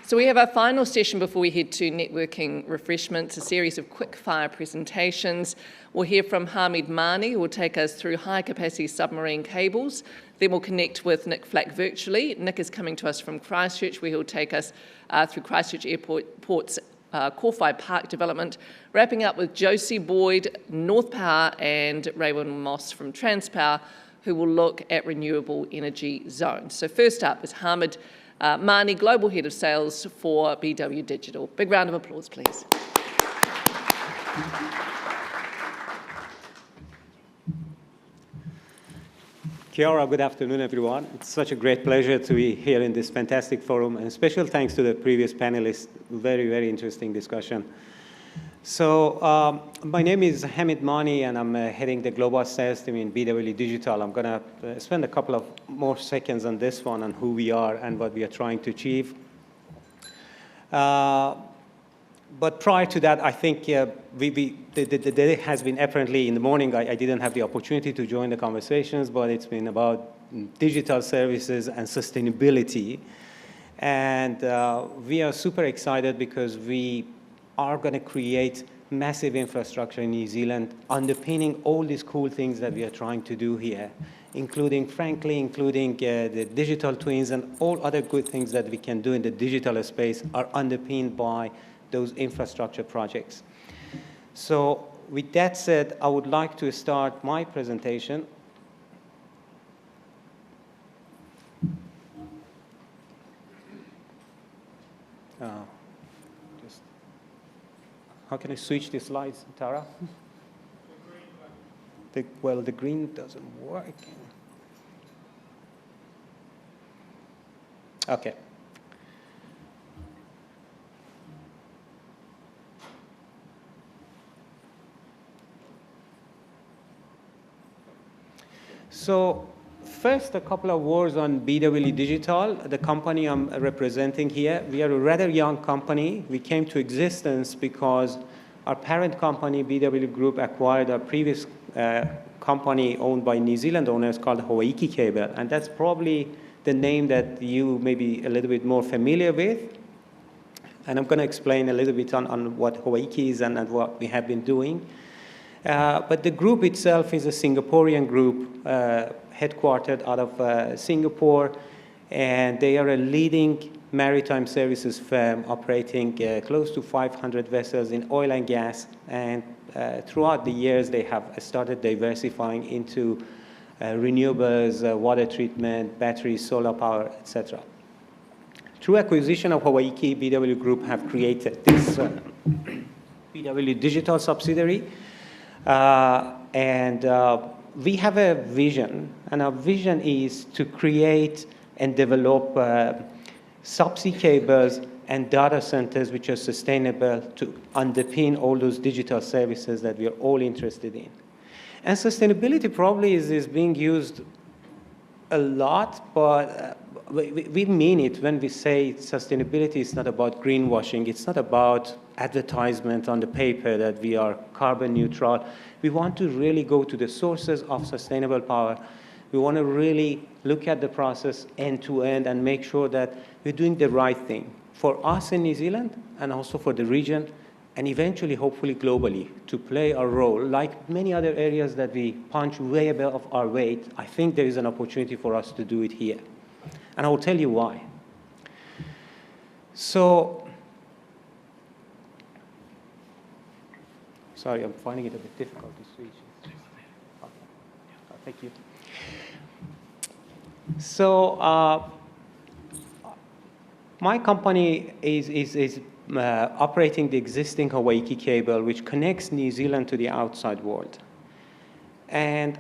So we have our final session before we head to networking refreshments, a series of quick-fire presentations. We'll hear from Hamid Mani, who will take us through high-capacity submarine cables. Then we'll connect with Nick Flack virtually. Nick is coming to us from Christchurch, where he'll take us through Christchurch Airport's Corfi Park development, wrapping up with Josie Boyd, North Power, and Raymond Moss from Transpower, who will look at renewable energy zones. So first up is Hamid Mani, Global Head of Sales for BW Digital. Big round of applause, please. Kia ora, good afternoon, everyone. It's such a great pleasure to be here in this fantastic forum, and special thanks to the previous panelists. Very, very interesting discussion. So my name is Hamid Mani, and I'm heading the global sales team in BW Digital. I'm going to spend a couple of more seconds on this one, on who we are and what we are trying to achieve. But prior to that, I think the day has been apparently in the morning. I didn't have the opportunity to join the conversations, but it's been about digital services and sustainability. And we are super excited because we are going to create massive infrastructure in New Zealand, underpinning all these cool things that we are trying to do here, including the digital twins and all other good things that we can do in the digital space are underpinned by those infrastructure projects. So with that said, I would like to start my presentation. How can I switch the slides, Tara? Well, the green doesn't work. Okay. So first, a couple of words on BW Digital, the company I'm representing here. We are a rather young company. We came to existence because our parent company, BW Group, acquired a previous company owned by New Zealand owners called Hawaii Cable. And that's probably the name that you may be a little bit more familiar with. And I'm going to explain a little bit on what Hawaii is and what we have been doing. But the group itself is a Singaporean group headquartered out of Singapore, and they are a leading maritime services firm operating close to 500 vessels in oil and gas, and throughout the years they have started diversifying into renewables, water treatment, batteries, solar power, etc. Through acquisition of Hawaii, BW Group have created this BW Digital subsidiary, we have a vision, and our vision is to create and develop subsea cables and data centers which are sustainable to underpin all those digital services that we are all interested in. And sustainability probably is being used a lot, but we mean it when we say sustainability is not about greenwashing. It's not about advertisement on the paper that we are carbon neutral. We want to really go to the sources of sustainable power. We want to really look at the process end to end and make sure that we're doing the right thing for us in New Zealand and also for the region, and eventually, hopefully, globally, to play a role. Like many other areas that we punch way above our weight, I think there is an opportunity for us to do it here. And I will tell you why. So, sorry, I'm finding it a bit difficult to switch. Okay. Thank you. So, my company is operating the existing Hawaii cable, which connects New Zealand to the outside world. And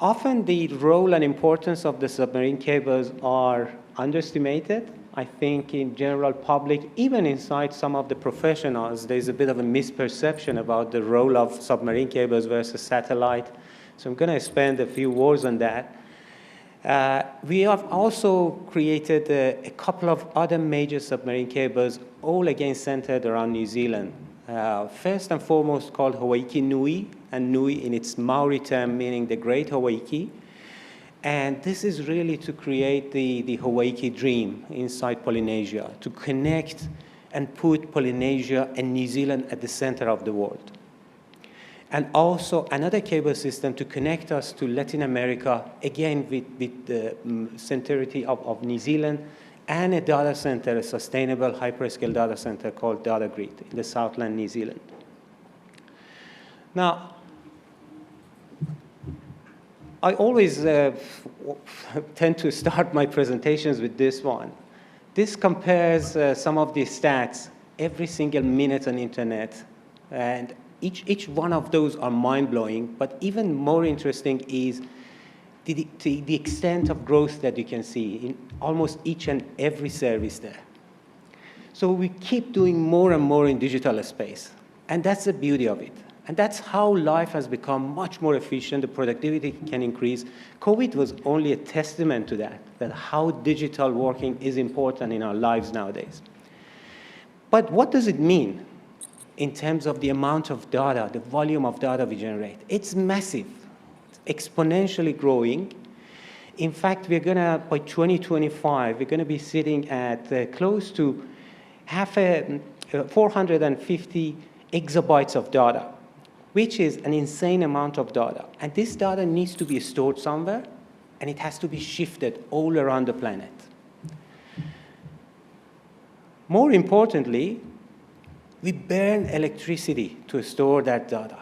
often the role and importance of the submarine cables are underestimated. I think in general public, even inside some of the professionals, there's a bit of a misperception about the role of submarine cables versus satellite. So I'm going to spend a few words on that. We have also created a couple of other major submarine cables, all again centered around New Zealand. First and foremost called Hawaii Nui, and Nui in its Maori term meaning the Great Hawaii. And this is really to create the Hawaii dream inside Polynesia, to connect and put Polynesia and New Zealand at the center of the world. And also another cable system to connect us to Latin America, again with the centrality of New Zealand, and a data center, a sustainable hyperscale data center called Data Grid in the Southland New Zealand. Now, I always tend to start my presentations with this one. This compares some of the stats every single minute on internet, and each one of those are mind-blowing, but even more interesting is the extent of growth that you can see in almost each and every service there. So we keep doing more and more in digital space, and that's the beauty of it. And that's how life has become much more efficient, the productivity can increase. COVID was only a testament to that how digital working is important in our lives nowadays. But what does it mean in terms of the amount of data, the volume of data we generate? It's massive, it's exponentially growing. In fact, we're gonna, by 2025, we're gonna be sitting at close to 450 exabytes of data, which is an insane amount of data. And this data needs to be stored somewhere, and it has to be shifted all around the planet. More importantly, we burn electricity to store that data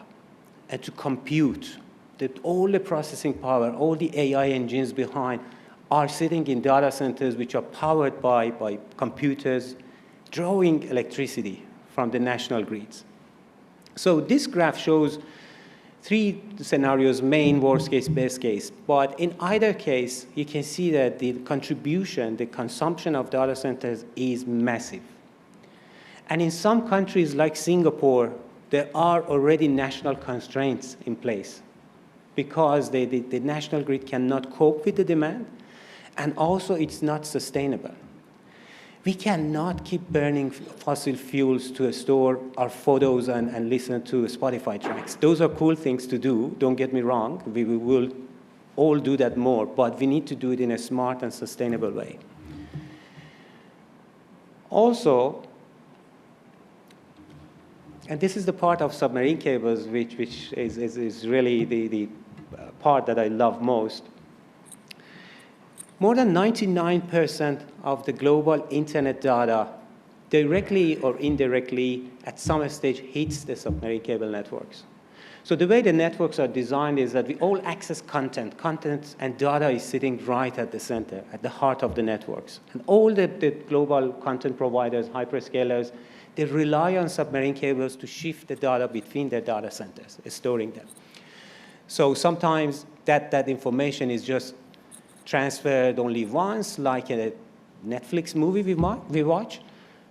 and to compute. That all the processing power, all the AI engines behind are sitting in data centers which are powered by computers, drawing electricity from the national grids. So this graph shows three scenarios, main, worst case, best case. But in either case, you can see that the contribution, the consumption of data centers is massive. And in some countries like Singapore, there are already national constraints in place because the national grid cannot cope with the demand, and also it's not sustainable. We cannot keep burning fossil fuels to store our photos and listen to Spotify tracks. Those are cool things to do, don't get me wrong. We will all do that more, but we need to do it in a smart and sustainable way. Also, and this is the part of submarine cables which is really the part that I love most. More than 99% of the global internet data, directly or indirectly, at some stage hits the submarine cable networks. So the way the networks are designed is that we all access content. Content and data is sitting right at the center, at the heart of the networks. And all the global content providers, hyperscalers, they rely on submarine cables to shift the data between their data centers, storing them. So sometimes that information is just transferred only once, like a Netflix movie we watch.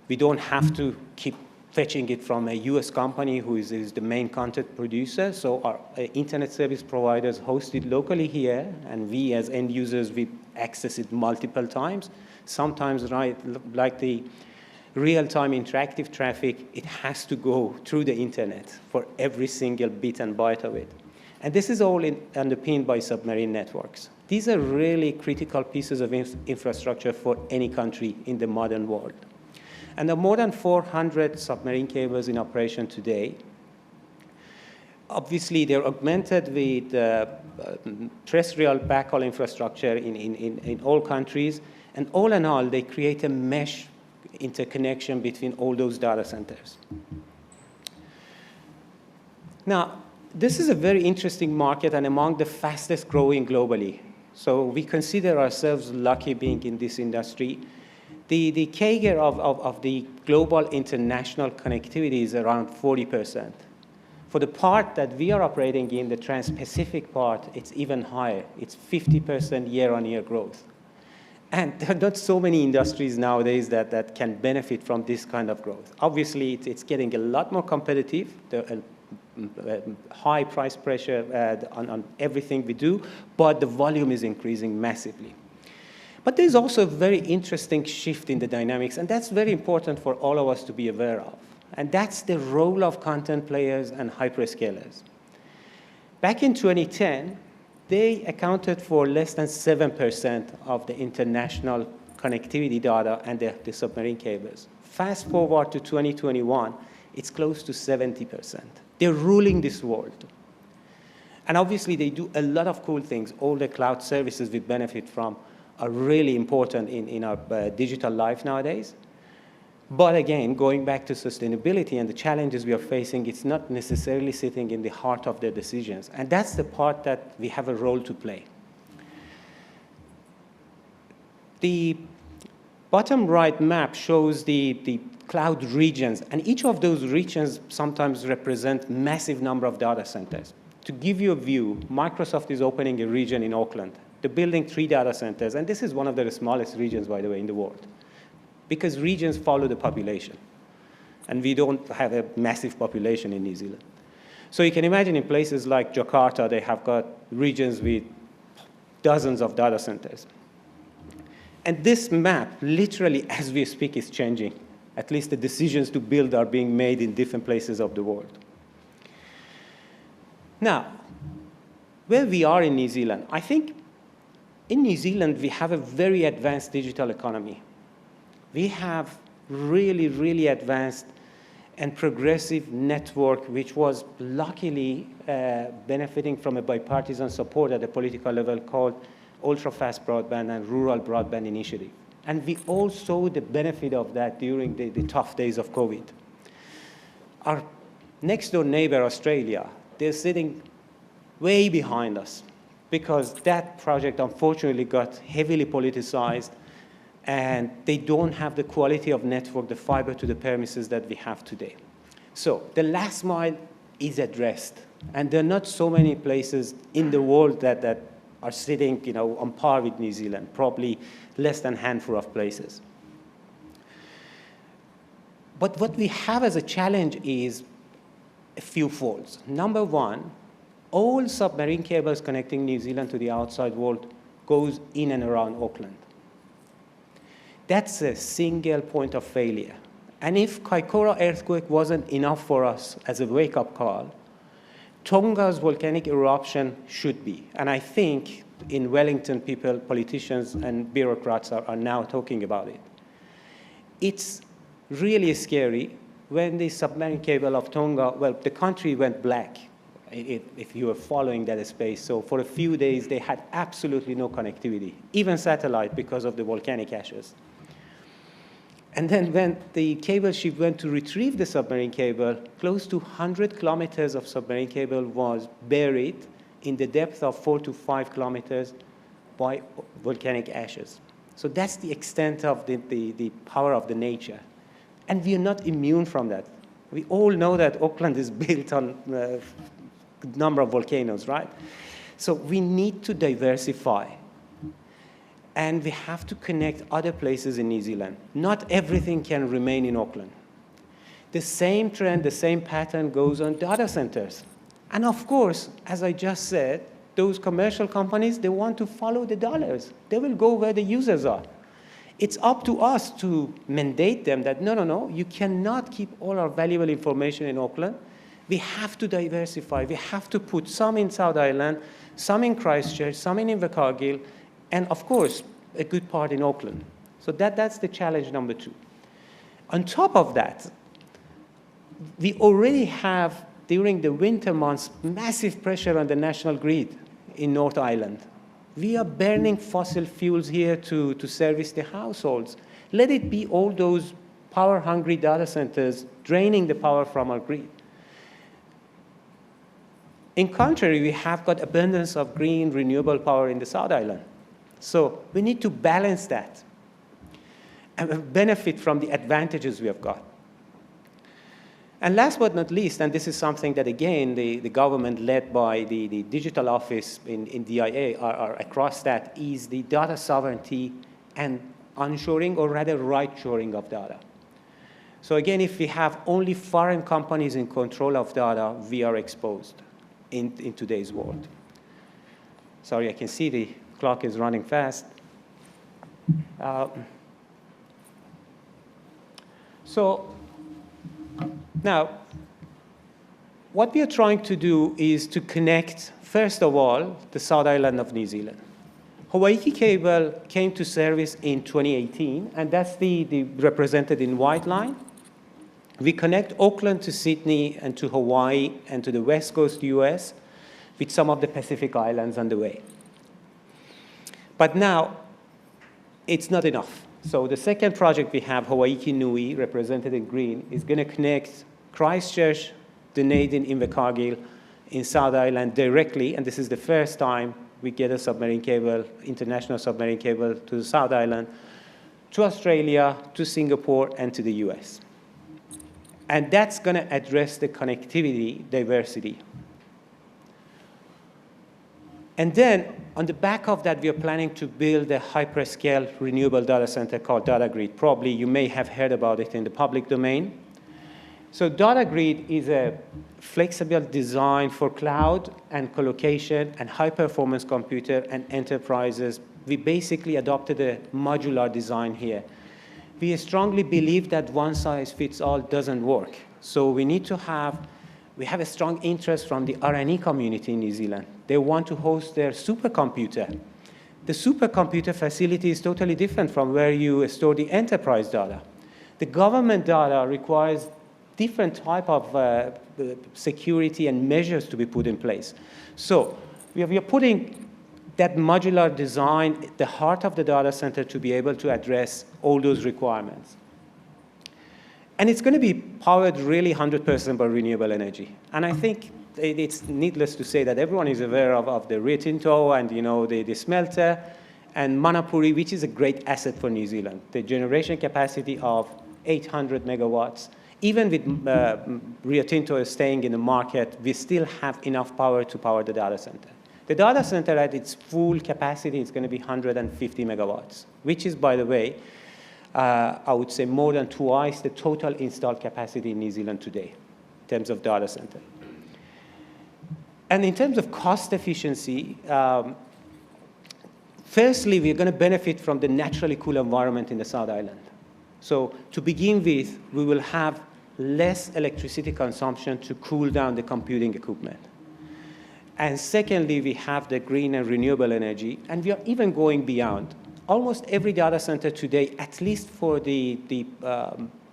We don't have to keep fetching it from a US company who is the main content producer. So our internet service providers host it locally here, and we as end users, we access it multiple times. Sometimes, right, like the real-time interactive traffic, it has to go through the internet for every single bit and byte of it. And this is all underpinned by submarine networks. These are really critical pieces of infrastructure for any country in the modern world. And there are more than 400 submarine cables in operation today. Obviously, they're augmented with terrestrial backhaul infrastructure in all countries. And all in all, they create a mesh interconnection between all those data centers. Now, this is a very interesting market and among the fastest growing globally. So we consider ourselves lucky being in this industry. The CAGR of the global international connectivity is around 40%. For the part that we are operating in, the Trans-Pacific part, it's even higher. It's 50% year-on-year growth. And there are not so many industries nowadays that can benefit from this kind of growth. Obviously, it's getting a lot more competitive. High price pressure on everything we do, but the volume is increasing massively. But there's also a very interesting shift in the dynamics, and that's very important for all of us to be aware of. And that's the role of content players and hyperscalers. Back in 2010, they accounted for less than 7% of the international connectivity data and the submarine cables. Fast forward to 2021, it's close to 70%. They're ruling this world. And obviously, they do a lot of cool things. All the cloud services we benefit from are really important in our digital life nowadays. But again, going back to sustainability and the challenges we are facing, it's not necessarily sitting in the heart of their decisions. And that's the part that we have a role to play. The bottom right map shows the cloud regions. And each of those regions sometimes represent massive number of data centers. To give you a view, Microsoft is opening a region in Auckland. They're building 3 data centers. And this is one of the smallest regions, by the way, in the world, because regions follow the population. And we don't have a massive population in New Zealand. So you can imagine in places like Jakarta, they have got regions with dozens of data centers. And this map, literally, as we speak, is changing. At least the decisions to build are being made in different places of the world. Now, where we are in New Zealand, I think in New Zealand, we have a very advanced digital economy. We have really, really advanced and progressive network, which was luckily benefiting from a bipartisan support at the political level called ultra-fast broadband and rural broadband initiative. And we all saw the benefit of that during the tough days of COVID. Our next door neighbor, Australia, they're sitting way behind us because that project unfortunately got heavily politicized, and they don't have the quality of network, the fiber to the premises that we have today. So the last mile is addressed, and there are not so many places in the world that are sitting, on par with New Zealand, probably less than a handful of places. But what we have as a challenge is a few folds. Number one, all submarine cables connecting New Zealand to the outside world goes in and around Auckland. That's a single point of failure. And if Kaikoura earthquake wasn't enough for us as a wake-up call, Tonga's volcanic eruption should be. And I think in Wellington, politicians and bureaucrats are now talking about it. It's really scary when the submarine cable of Tonga, well, the country went black, if you were following that space. So for a few days, they had absolutely no connectivity, even satellite, because of the volcanic ashes. And then when the cable ship went to retrieve the submarine cable, close to 100 kilometers of submarine cable was buried in the depth of 4 to 5 kilometers by volcanic ashes. So that's the extent of the power of the nature. And we are not immune from that. We all know that Auckland is built on a number of volcanoes, right? So we need to diversify. And we have to connect other places in New Zealand. Not everything can remain in Auckland. The same trend, the same pattern goes on data centers. And of course, as I just said, those commercial companies, they want to follow the dollars. They will go where the users are. It's up to us to mandate them that, no, you cannot keep all our valuable information in Auckland. We have to diversify. We have to put some in South Island, some in Christchurch, some in Invercargill, and of course, a good part in Auckland. So that's the challenge number 2. On top of that, we already have, during the winter months, massive pressure on the national grid in North Island. We are burning fossil fuels here to service the households. Let it be all those power-hungry data centers draining the power from our grid. In contrary, we have got abundance of green, renewable power in the South Island. So we need to balance that and benefit from the advantages we have got. And last but not least, and this is something that, again, the government led by the digital office in DIA are across that, is the data sovereignty and onshoring, or rather right-shoring of data. So again, if we have only foreign companies in control of data, we are exposed in today's world. Sorry, I can see the clock is running fast. So now, what we are trying to do is to connect first of all, the South Island of New Zealand. Hawaii cable came to service in 2018, and that's the represented in white line. We connect Auckland to Sydney and to Hawaii and to the West Coast US with some of the Pacific Islands on the way. But now, it's not enough. So the second project we have, Hawaii Nui, represented in green, is going to connect Christchurch, Dunedin, Invercargill in South Island directly, and this is the first time we get a submarine cable, international submarine cable to the South Island, to Australia, to Singapore, and to the US. And that's going to address the connectivity diversity. And then, on the back of that, we are planning to build a hyperscale renewable data center called Data Grid. Probably you may have heard about it in the public domain. So Data Grid is a flexible design for cloud and colocation and high-performance computer and enterprises. We basically adopted a modular design here. We strongly believe that one-size-fits-all doesn't work. So we need to we have a strong interest from the R&E community in New Zealand. They want to host their supercomputer. The supercomputer facility is totally different from where you store the enterprise data. The government data requires different type of security and measures to be put in place. So we are putting that modular design at the heart of the data center to be able to address all those requirements. And it's going to be powered really 100% by renewable energy. And I think it's needless to say that everyone is aware of the Rio Tinto and the smelter and Manapuri, which is a great asset for New Zealand. The generation capacity of 800 megawatts. Even with Rio Tinto staying in the market, we still have enough power to power the data center. The data center at its full capacity is going to be 150 megawatts, which is, by the way, I would say more than twice the total installed capacity in New Zealand today in terms of data center. And in terms of cost efficiency, firstly, we're going to benefit from the naturally cool environment in the South Island. So to begin with, we will have less electricity consumption to cool down the computing equipment. And secondly, we have the green and renewable energy, and we are even going beyond. Almost every data center today, at least for the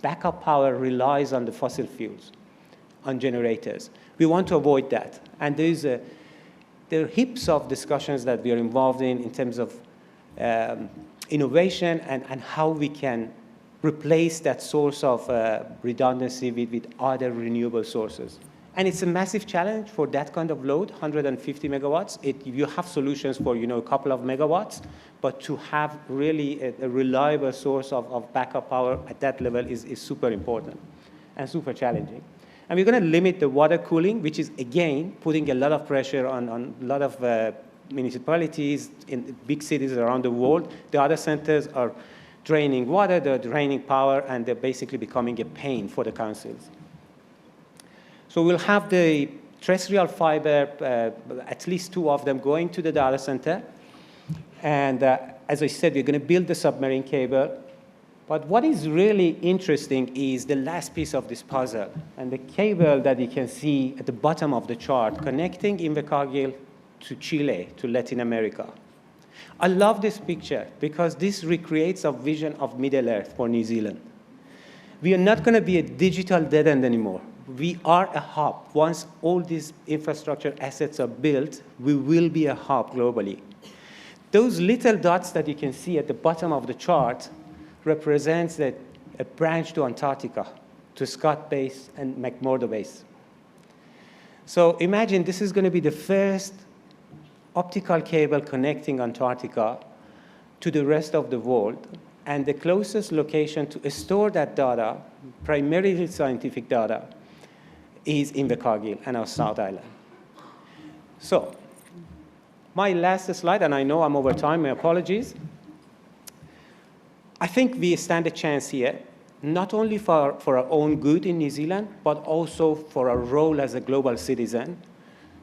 backup power, relies on the fossil fuels, on generators. We want to avoid that. And there are heaps of discussions that we are involved in terms of innovation and how we can replace that source of redundancy with other renewable sources. And it's a massive challenge for that kind of load, 150 megawatts. You have solutions for a couple of megawatts, but to have really a reliable source of backup power at that level is super important and super challenging. And we're going to limit the water cooling, which is, again, putting a lot of pressure on a lot of municipalities in big cities around the world. The data centers are draining water, they're draining power, and they're basically becoming a pain for the councils. So we'll have the terrestrial fiber, at least 2 of them, going to the data center. And as I said, we're going to build the submarine cable. But what is really interesting is the last piece of this puzzle, and the cable that you can see at the bottom of the chart, connecting Invercargill to Chile, to Latin America. I love this picture because this recreates a vision of Middle Earth for New Zealand. We are not going to be a digital dead end anymore. We are a hub. Once all these infrastructure assets are built, we will be a hub globally. Those little dots that you can see at the bottom of the chart represents a branch to Antarctica, to Scott Base and McMurdo Base. So imagine this is going to be the first optical cable connecting Antarctica to the rest of the world, and the closest location to store that data, primarily scientific data, is Invercargill and our South Island. So my last slide, and I know I'm over time, my apologies. I think we stand a chance here, not only for our own good in New Zealand, but also for our role as a global citizen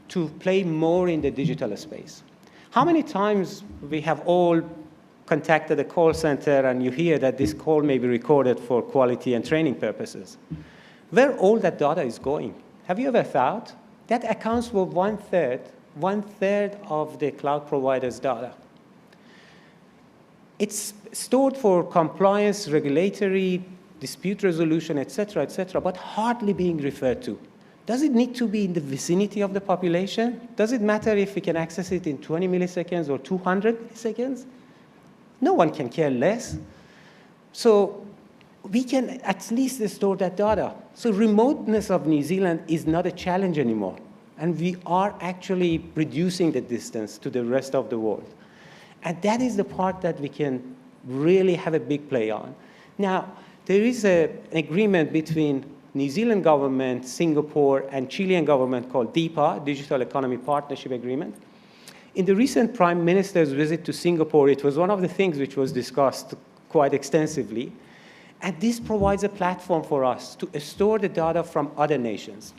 to play more in the digital space. How many times we have all contacted a call center and you hear that this call may be recorded for quality and training purposes? Where all that data is going? Have you ever thought? That accounts for 1/3 1/3 of the cloud provider's data. It's stored for compliance, regulatory, dispute resolution, et cetera, but hardly being referred to. Does it need to be in the vicinity of the population? Does it matter if we can access it in 20 milliseconds or 200 milliseconds? No one can care less. So we can at least store that data. So remoteness of New Zealand is not a challenge anymore. And we are actually reducing the distance to the rest of the world. And that is the part that we can really have a big play on. Now, there is an agreement between New Zealand government, Singapore, and Chilean government called DIPA, Digital Economy Partnership Agreement. In the recent Prime Minister's visit to Singapore, it was one of the things which was discussed quite extensively. And this provides a platform for us to store the data from other nations.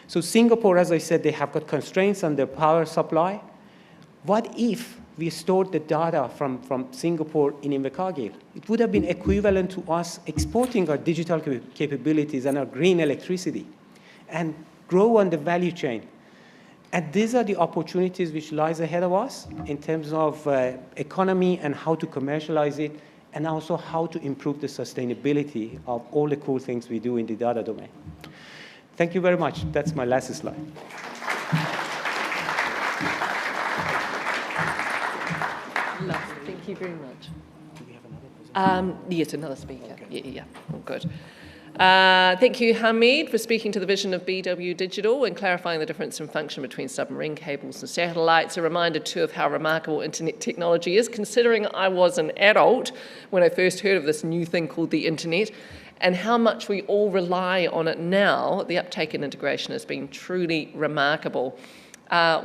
So Singapore, as I said, they have got constraints on their power supply. What if we stored the data from Singapore in Invercargill? It would have been equivalent to us exporting our digital capabilities and our green electricity and grow on the value chain. And these are the opportunities which lies ahead of us in terms of economy and how to commercialize it, and also how to improve the sustainability of all the cool things we do in the data domain. Thank you very much. That's my last slide. Lovely. Thank you very much. Do we have another presenter? Yes, another speaker. Okay. Yeah, all good. Thank you, Hamid, for speaking to the vision of BW Digital and clarifying the difference in function between submarine cables and satellites. A reminder, too, of how remarkable internet technology is, considering I was an adult when I first heard of this new thing called the internet, and how much we all rely on it now. The uptake and integration has been truly remarkable.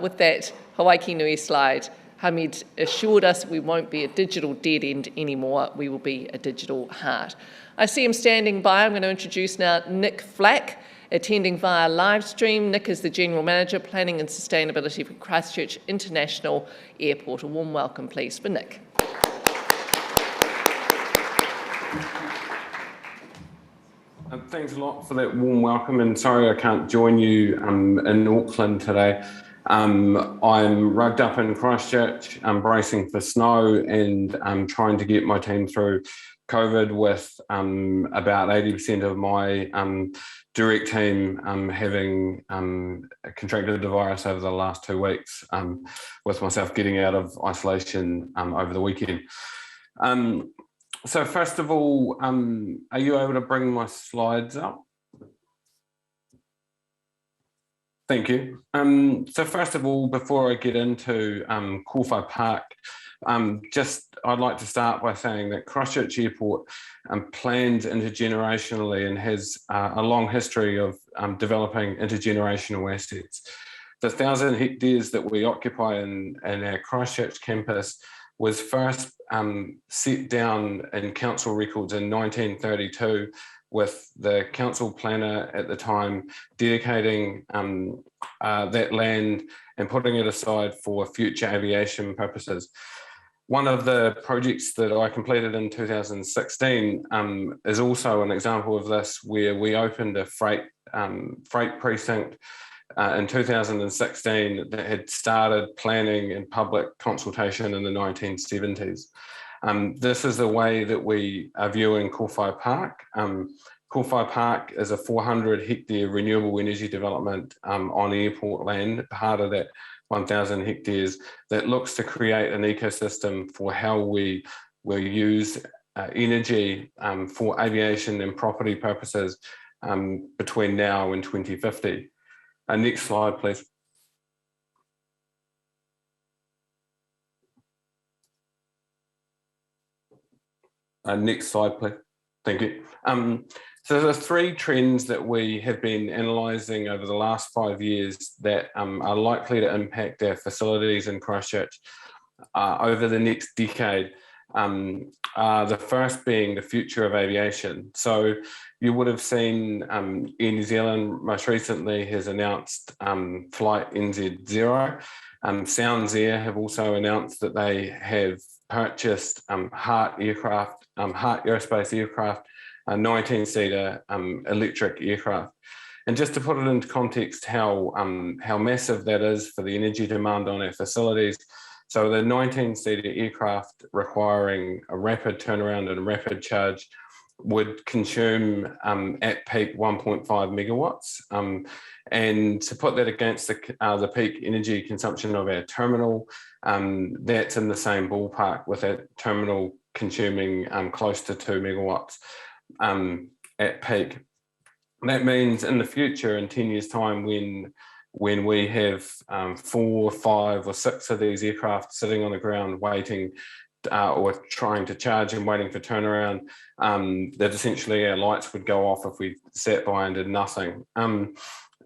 With that Hawaii Nui slide, Hamid assured us we won't be a digital dead end anymore, we will be a digital heart. I see him standing by. I'm going to introduce now Nick Flack, attending via live stream. Nick is the General Manager, Planning and Sustainability for Christchurch International Airport. A warm welcome, please, for Nick. Thanks a lot for that warm welcome, and sorry I can't join you in Auckland today. I'm rugged up in Christchurch, bracing for snow, and trying to get my team through COVID with about 80% of my direct team having contracted the virus over the last 2 weeks, with myself getting out of isolation over the weekend. So first of all, are you able to bring my slides up? Thank you. So first of all, before I get into Kōwhai Park, I'd like to start by saying that Christchurch Airport plans intergenerationally and has a long history of developing intergenerational assets. The 1,000 hectares that we occupy in our Christchurch campus was first set down in council records in 1932, with the council planner at the time dedicating that land and putting it aside for future aviation purposes. One of the projects that I completed in 2016 is also an example of this, where we opened a freight precinct in 2016 that had started planning and public consultation in the 1970s. This is the way that we are viewing Kōwhai Park. Kōwhai Park is a 400 hectare renewable energy development on airport land, part of that 1,000 hectares, that looks to create an ecosystem for how we will use energy for aviation and property purposes between now and 2050. Next slide, please. Next slide, please. Thank you. So there are 3 trends that we have been analysing over the last 5 years that are likely to impact our facilities in Christchurch over the next decade. The first being the future of aviation. So you would have seen Air New Zealand most recently has announced flight NZ0. Sounds Air have also announced that they have purchased Heart Aerospace aircraft, a 19-seater electric aircraft. And just to put it into context, how massive that is for the energy demand on our facilities. So the 19-seater aircraft requiring a rapid turnaround and a rapid charge would consume at peak 1.5 megawatts. And to put that against the peak energy consumption of our terminal, that's in the same ballpark, with that terminal consuming close to 2 megawatts at peak. That means in the future, in 10 years' time, when we have 4, 5 or 6 of these aircraft sitting on the ground waiting or trying to charge and waiting for turnaround, that essentially our lights would go off if we sat by and did nothing. And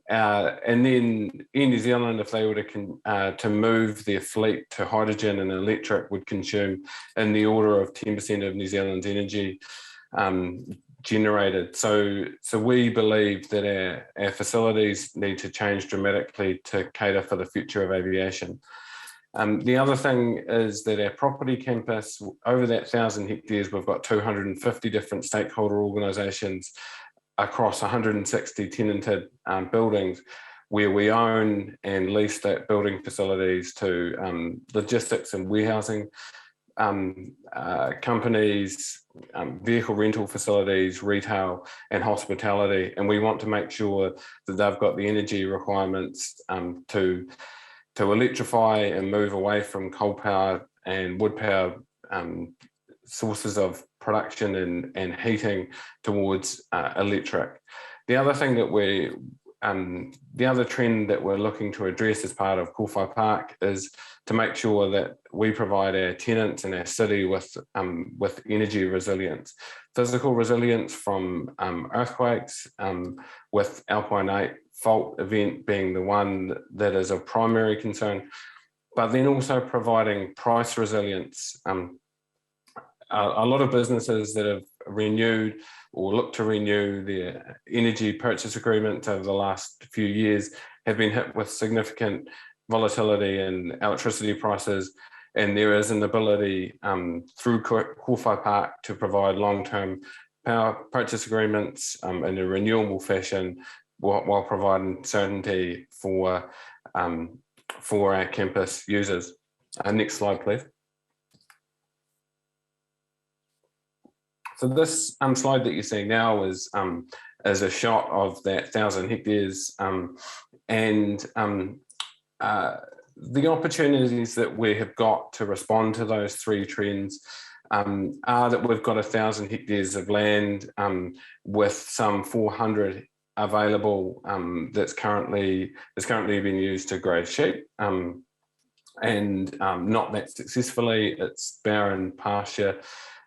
then in New Zealand, if they were to move their fleet to hydrogen and electric, would consume in the order of 10% of New Zealand's energy generated. So we believe that our facilities need to change dramatically to cater for the future of aviation. The other thing is that our property campus, over that 1,000 hectares, we've got 250 different stakeholder organisations across 160 tenanted buildings, where we own and lease that building facilities to logistics and warehousing companies, vehicle rental facilities, retail and hospitality. And we want to make sure that they've got the energy requirements to electrify and move away from coal power and wood power sources of production and heating towards electric. The other thing that the other trend that we're looking to address as part of Kōwhai Park is to make sure that we provide our tenants and our city with energy resilience, physical resilience from earthquakes, with Alpine 8 fault event being the one that is of primary concern, but then also providing price resilience. A lot of businesses that have renewed or look to renew their energy purchase agreements over the last few years have been hit with significant volatility in electricity prices, and there is an ability through Kōwhai Park to provide long-term power purchase agreements in a renewable fashion while providing certainty for our campus users. Next slide, please. So this slide that you're seeing now is a shot of that 1,000 hectares, and the opportunities that we have got to respond to those three trends are that we've got 1,000 hectares of land with some 400 available that's currently being used to graze sheep, and not that successfully. It's barren pasture.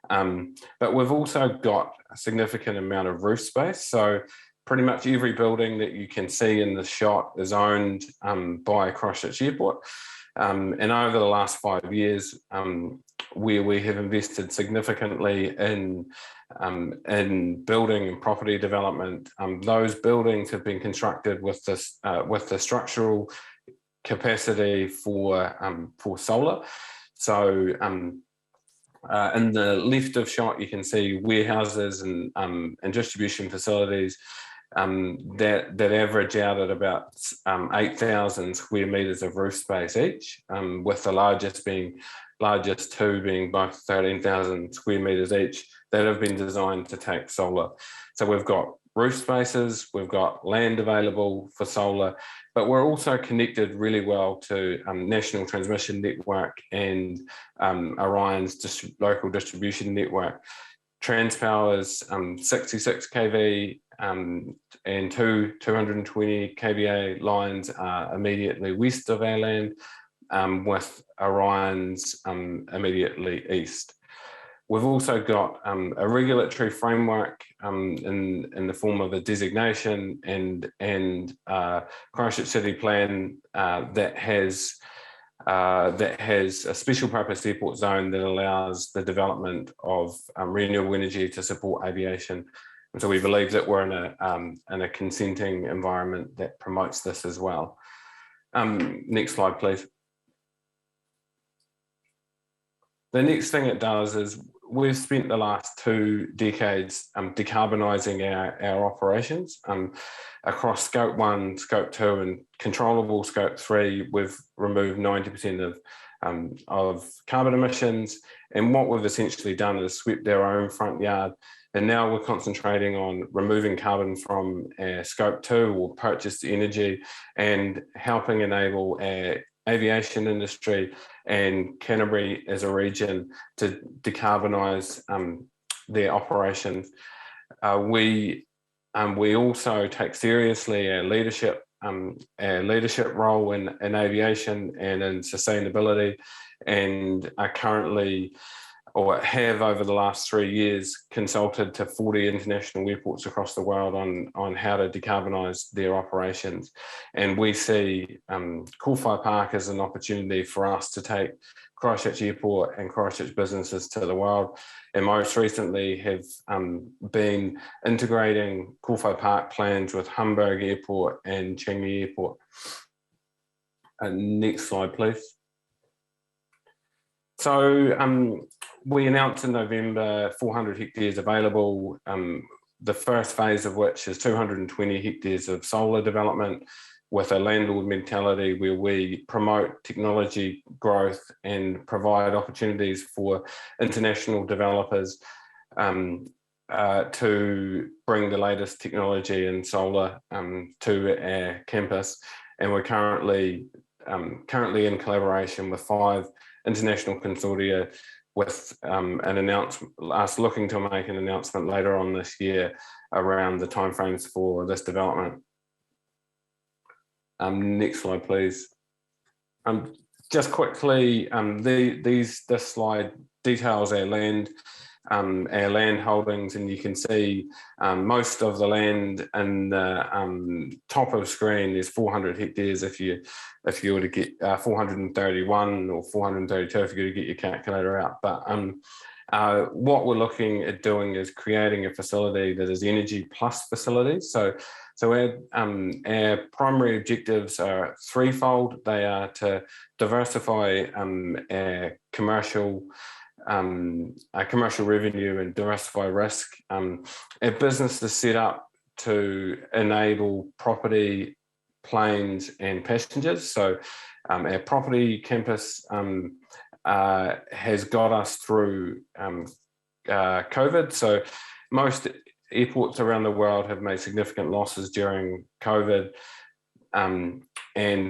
But we've also got a significant amount of roof space. So pretty much every building that you can see in the shot is owned by Christchurch Airport. And over the last 5 years, where we have invested significantly in building and property development, those buildings have been constructed with the structural capacity for solar. So in the left of shot, you can see warehouses and distribution facilities that average out at about 8,000 square meters of roof space each, with the largest two being both 13,000 square meters each, that have been designed to take solar. So we've got roof spaces, we've got land available for solar, but we're also connected really well to National Transmission Network and Orion's local distribution network. Transpower's 66 kV and two 220 kVA lines are immediately west of our land, with Orion's immediately east. We've also got a regulatory framework in the form of a designation and Christchurch City Plan that has a special purpose airport zone that allows the development of renewable energy to support aviation. And so we believe that we're in a consenting environment that promotes this as well. Next slide, please. The next thing it does is we've spent the last 2 decades decarbonising our operations across Scope 1, Scope 2, and controllable Scope 3. We've removed 90% of carbon emissions, and what we've essentially done is swept our own front yard. And now we're concentrating on removing carbon from Scope 2 or purchased energy, and helping enable our aviation industry and Canterbury as a region to decarbonise their operations. We also take seriously our leadership role in aviation and in sustainability, and are currently, or have over the last 3 years, consulted to 40 international airports across the world on how to decarbonise their operations. And we see Kōwhai Park as an opportunity for us to take Christchurch Airport and Christchurch businesses to the world, and most recently have been integrating Kōwhai Park plans with Hamburg Airport and Changi Airport. Next slide, please. So we announced in November 400 hectares available, the first phase of which is 220 hectares of solar development with a landlord mentality, where we promote technology growth and provide opportunities for international developers to bring the latest technology in solar to our campus. And we're currently in collaboration with 5 international consortia, with us looking to make an announcement later on this year around the timeframes for this development. Next slide, please. Just quickly, this slide details our land holdings, and you can see most of the land in the top of screen is 400 hectares. If you were to get 431 or 432, if you were to get your calculator out. But what we're looking at doing is creating a facility that is energy plus facilities. So our primary objectives are threefold. They are to diversify our commercial revenue and diversify risk. Our business is set up to enable property, planes, and passengers. So our property campus has got us through COVID. So most airports around the world have made significant losses during COVID and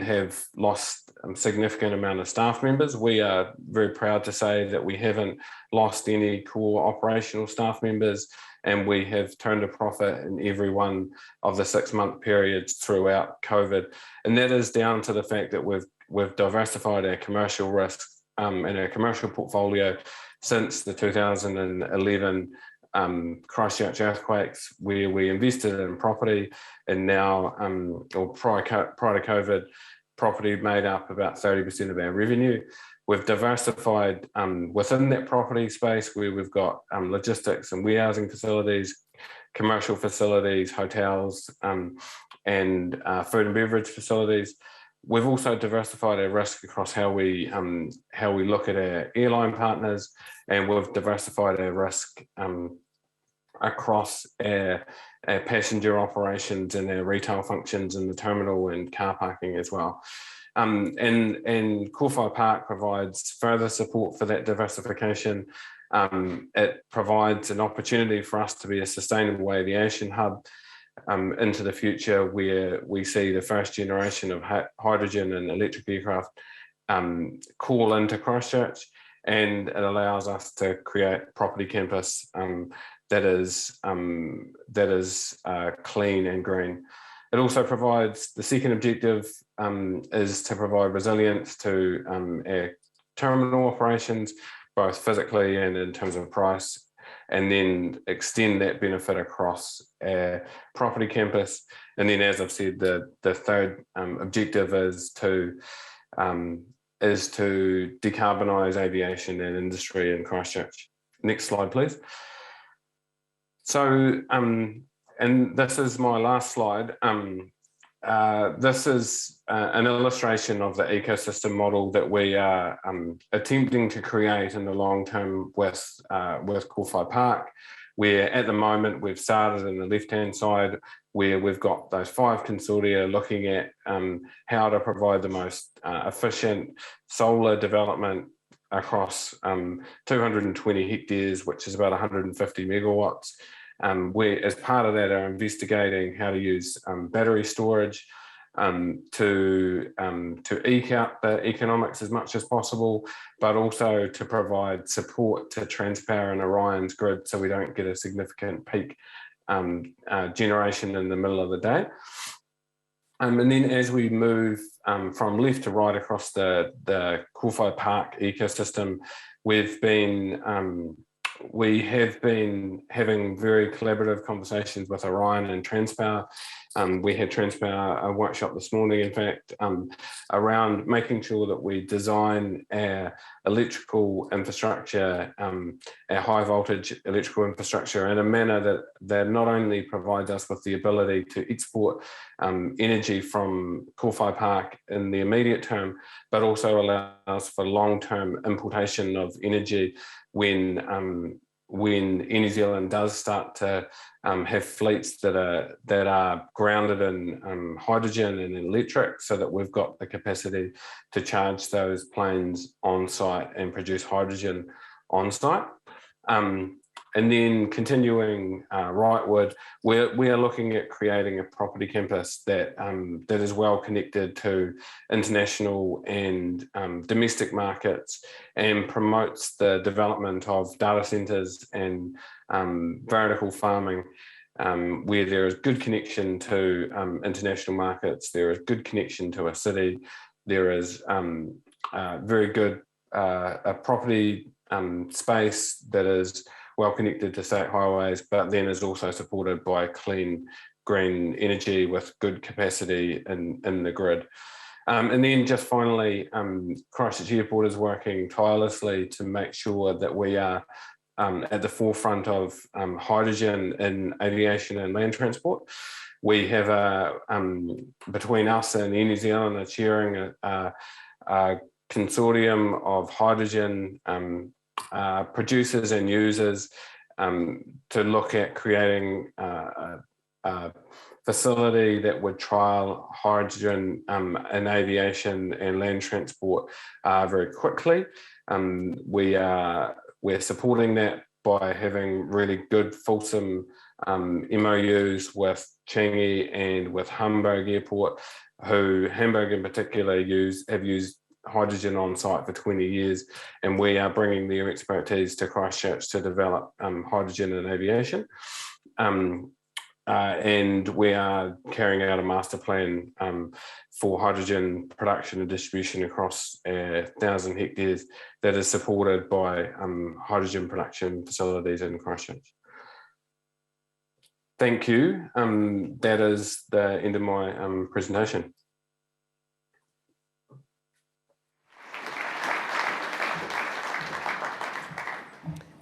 have lost a significant amount of staff members. We are very proud to say that we haven't lost any core operational staff members, and we have turned a profit in every one of the 6-month periods throughout COVID. And that is down to the fact that we've diversified our commercial risks and our commercial portfolio since the 2011 Christchurch earthquakes, where we invested in property, and now, or prior to COVID, property made up about 30% of our revenue. We've diversified within that property space, where we've got logistics and warehousing facilities, commercial facilities, hotels, and food and beverage facilities. We've also diversified our risk across how we look at our airline partners, and we've diversified our risk across our passenger operations and our retail functions in the terminal and car parking as well. And Kōwhai Park provides further support for that diversification. It provides an opportunity for us to be a sustainable aviation hub into the future, where we see the first generation of hydrogen and electric aircraft call into Christchurch, and it allows us to create property campus that is clean and green. It also provides, the second objective is to provide resilience to our terminal operations, both physically and in terms of price, and then extend that benefit across our property campus. And then, as I've said, the third objective is to decarbonise aviation and industry in Christchurch. Next slide, please. So, and this is my last slide. This is an illustration of the ecosystem model that we are attempting to create in the long term with Kōwhai Park, where at the moment we've started in the left-hand side, where we've got those 5 consortia looking at how to provide the most efficient solar development across 220 hectares, which is about 150 megawatts. We, as part of that, are investigating how to use battery storage to eke out the economics as much as possible, but also to provide support to Transpower and Orion's grid so we don't get a significant peak generation in the middle of the day. And then as we move from left to right across the Kōwhai Park ecosystem, we have been having very collaborative conversations with Orion and Transpower. We had Transpower a workshop this morning, in fact, around making sure that we design our electrical infrastructure, our high voltage electrical infrastructure in a manner that not only provides us with the ability to export energy from Kōwhai Park in the immediate term, but also allows for long-term importation of energy when Air New Zealand does start to have fleets that are grounded in hydrogen and electric, so that we've got the capacity to charge those planes on site and produce hydrogen on site. And then continuing rightward, we are looking at creating a property campus that is well connected to international and domestic markets, and promotes the development of data centres and vertical farming, where there is good connection to international markets, there is good connection to a city, there is very good property space that is well connected to state highways, but then is also supported by clean green energy with good capacity in the grid. And then just finally, Christchurch Airport is working tirelessly to make sure that we are at the forefront of hydrogen in aviation and land transport. We have between us and Air New Zealand are chairing a consortium of hydrogen producers and users to look at creating a facility that would trial hydrogen in aviation and land transport very quickly. We're supporting that by having really good fulsome MOUs with Changi and with Hamburg Airport, who Hamburg in particular have used hydrogen on site for 20 years, and we are bringing their expertise to Christchurch to develop hydrogen in aviation. And we are carrying out a master plan for hydrogen production and distribution across 1,000 hectares that is supported by hydrogen production facilities in Christchurch. Thank you. That is the end of my presentation.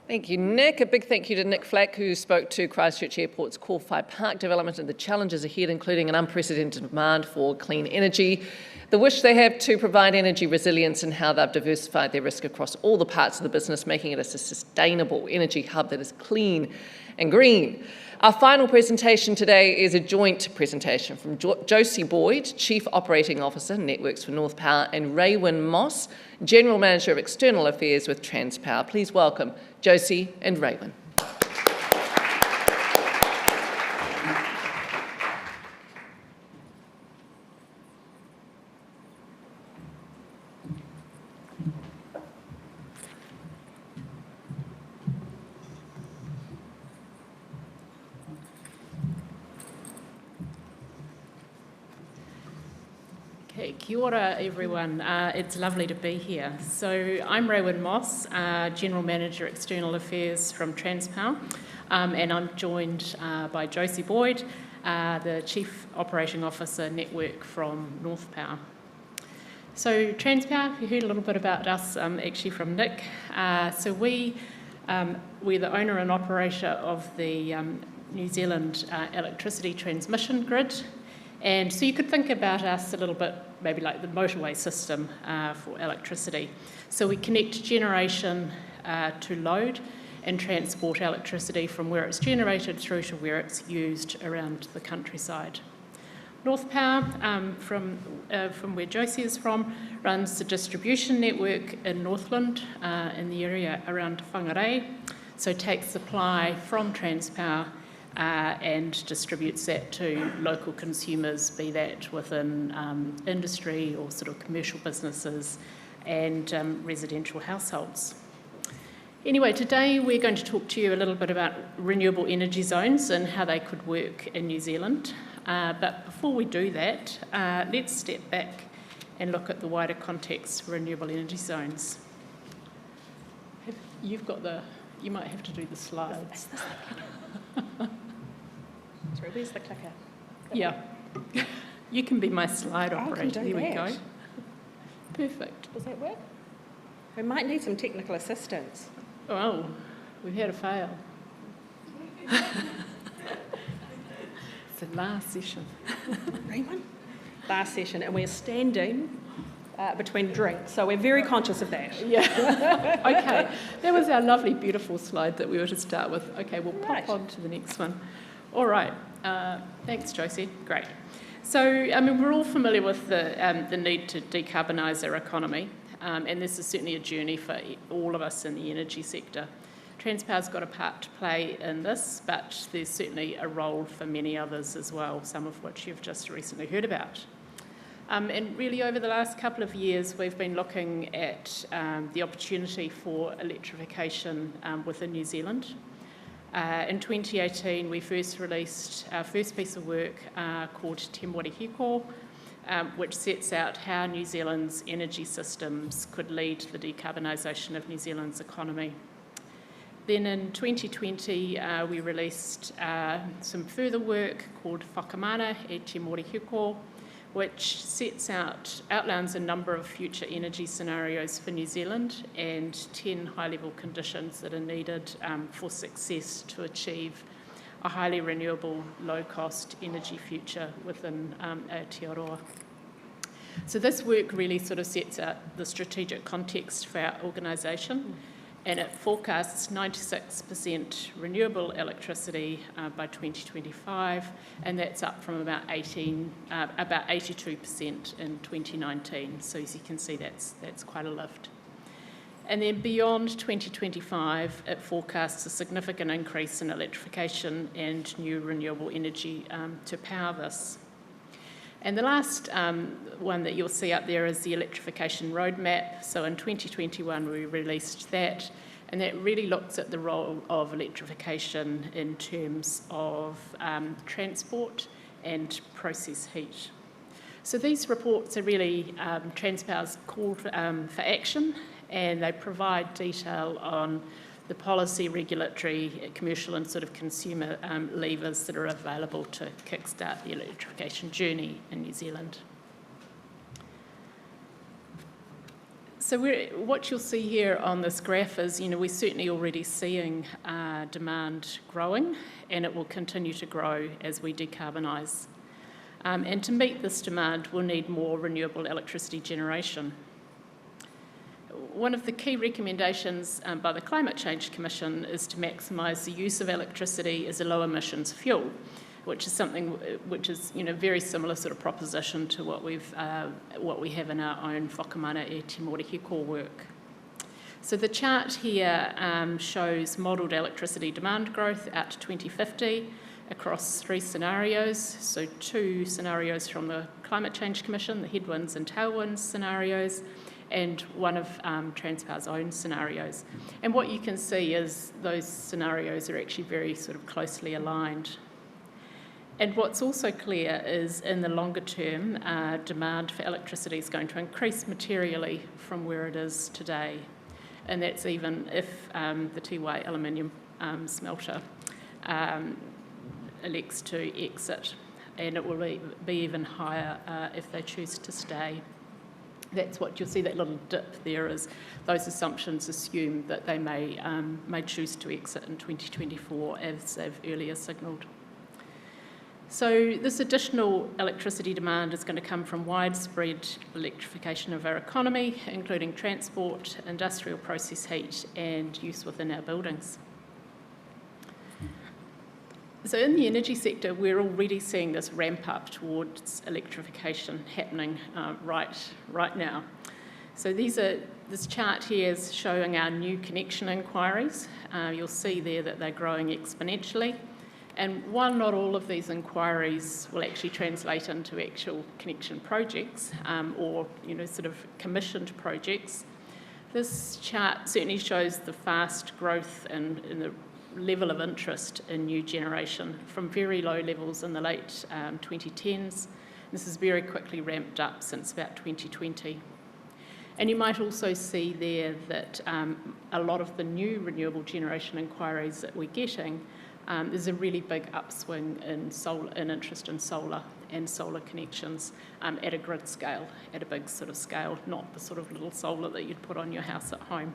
Thank you, Nick. A big thank you to Nick Flack, who spoke to Christchurch Airport's Kōwhai Park development and the challenges ahead, including an unprecedented demand for clean energy, the wish they have to provide energy resilience, and how they've diversified their risk across all the parts of the business, making it a sustainable energy hub that is clean and green. Our final presentation today is a joint presentation from Josie Boyd, Chief Operating Officer, Networks for North Power, and Raewyn Moss, General Manager of External Affairs with Transpower. Please welcome Josie and Raewyn. Kia ora, everyone. It's lovely to be here. So I'm Raewyn Moss, General Manager External Affairs from Transpower, and I'm joined by Josie Boyd, the Chief Operating Officer Network from North Power. So Transpower, you heard a little bit about us actually from Nick. So we're the owner and operator of the New Zealand electricity transmission grid. And so you could think about us a little bit maybe like the motorway system for electricity. So we connect generation to load and transport electricity from where it's generated through to where it's used around the countryside. North Power, from where Josie is from, runs the distribution network in Northland, in the area around Whangarei. So takes supply from Transpower and distributes that to local consumers, be that within industry or sort of commercial businesses and residential households. Anyway, today we're going to talk to you a little bit about renewable energy zones and how they could work in New Zealand. But before we do that, let's step back and look at the wider context for renewable energy zones. You might have to do the slides. Sorry, where's the clicker? Yeah, you can be my slide operator. Here we go. Perfect. Does that work? We might need some technical assistance. Oh, we've had a fail. It's the last session. Raymond? Last session, and we're standing between drinks, so we're very conscious of that. Yeah. Okay, that was our lovely, beautiful slide that we were to start with. Okay, we'll pop on to the next one. All right. Thanks, Josie. Great. So, I mean, we're all familiar with the need to decarbonise our economy, and this is certainly a journey for all of us in the energy sector. Transpower's got a part to play in this, but there's certainly a role for many others as well, some of which you've just recently heard about. And really over the last couple of years, we've been looking at the opportunity for electrification within New Zealand. In 2018, we first released our first piece of work called Te Mwari Hiko, which sets out how New Zealand's energy systems could lead the decarbonisation of New Zealand's economy. Then in 2020, we released some further work called Whakamana e Te Mwari Hiko, which outlines a number of future energy scenarios for New Zealand and 10 high-level conditions that are needed for success to achieve a highly renewable, low-cost energy future within Aotearoa. So this work really sort of sets out the strategic context for our organisation, and it forecasts 96% renewable electricity by 2025, and that's up from about 82% in 2019. So as you can see, that's quite a lift. And then beyond 2025, it forecasts a significant increase in electrification and new renewable energy to power this. And the last one that you'll see up there is the electrification roadmap. So in 2021, we released that, and that really looks at the role of electrification in terms of transport and process heat. So these reports are really Transpower's call for action, and they provide detail on the policy, regulatory, commercial and sort of consumer levers that are available to kickstart the electrification journey in New Zealand. So what you'll see here on this graph is, we're certainly already seeing demand growing, and it will continue to grow as we decarbonise. And to meet this demand, we'll need more renewable electricity generation. One of the key recommendations by the Climate Change Commission is to maximise the use of electricity as a low emissions fuel, which is something which is very similar sort of proposition to what we have in our own Whakamana e Te Mwari Hiko work. So the chart here shows modelled electricity demand growth out to 2050 across 3 scenarios. So 2 scenarios from the Climate Change Commission, the headwinds and tailwinds scenarios, and one of Transpower's own scenarios. And what you can see is those scenarios are actually very sort of closely aligned. And what's also clear is in the longer term, demand for electricity is going to increase materially from where it is today. And that's even if the Tiwai aluminium smelter elects to exit. And it will be even higher if they choose to stay. That's what you'll see, that little dip there is those assumptions assume that they may choose to exit in 2024 as they've earlier signalled. So this additional electricity demand is going to come from widespread electrification of our economy, including transport, industrial process heat, and use within our buildings. So in the energy sector, we're already seeing this ramp up towards electrification happening right now. So this chart here is showing our new connection inquiries. You'll see there that they're growing exponentially. And while not all of these inquiries will actually translate into actual connection projects or sort of commissioned projects, this chart certainly shows the fast growth in the level of interest in new generation from very low levels in the late 2010s. This has very quickly ramped up since about 2020. And you might also see there that a lot of the new renewable generation inquiries that we're getting, there's a really big upswing in interest in solar and solar connections at a grid scale, at a big sort of scale, not the sort of little solar that you'd put on your house at home.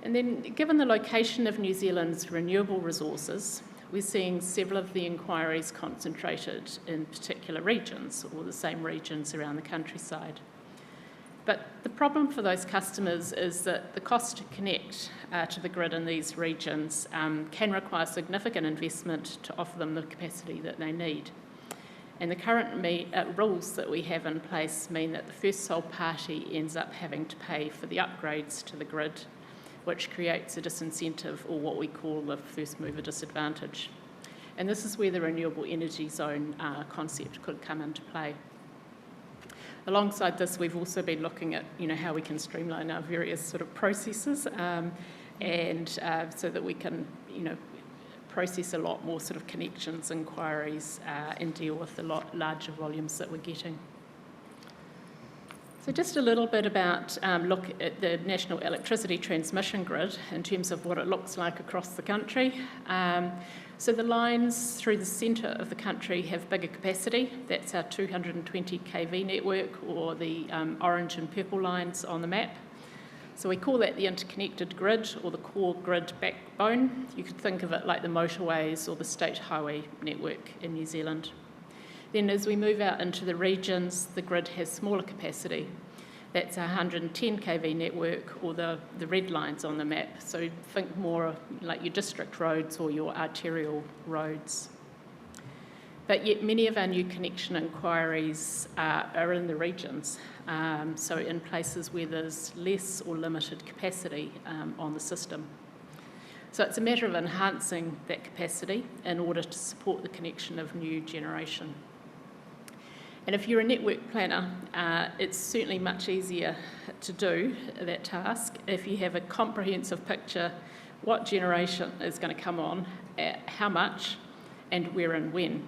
And then, given the location of New Zealand's renewable resources, we're seeing several of the inquiries concentrated in particular regions, or the same regions around the countryside. But the problem for those customers is that the cost to connect to the grid in these regions can require significant investment to offer them the capacity that they need. And the current rules that we have in place mean that the first sole party ends up having to pay for the upgrades to the grid, which creates a disincentive, or what we call the first mover disadvantage. And this is where the renewable energy zone concept could come into play. Alongside this, we've also been looking at how we can streamline our various sort of processes and so that we can process a lot more sort of connections, inquiries, and deal with the lot larger volumes that we're getting. So just a little bit about look at the National Electricity Transmission Grid in terms of what it looks like across the country. So the lines through the centre of the country have bigger capacity. That's our 220 kV network, or the orange and purple lines on the map. So we call that the interconnected grid, or the core grid backbone. You could think of it like the motorways or the state highway network in New Zealand. Then as we move out into the regions, the grid has smaller capacity. That's a 110 kV network, or the red lines on the map. So think more like your district roads or your arterial roads. But yet many of our new connection inquiries are in the regions, so in places where there's less or limited capacity on the system. So it's a matter of enhancing that capacity in order to support the connection of new generation. And if you're a network planner, it's certainly much easier to do that task if you have a comprehensive picture what generation is going to come on, how much, and where and when.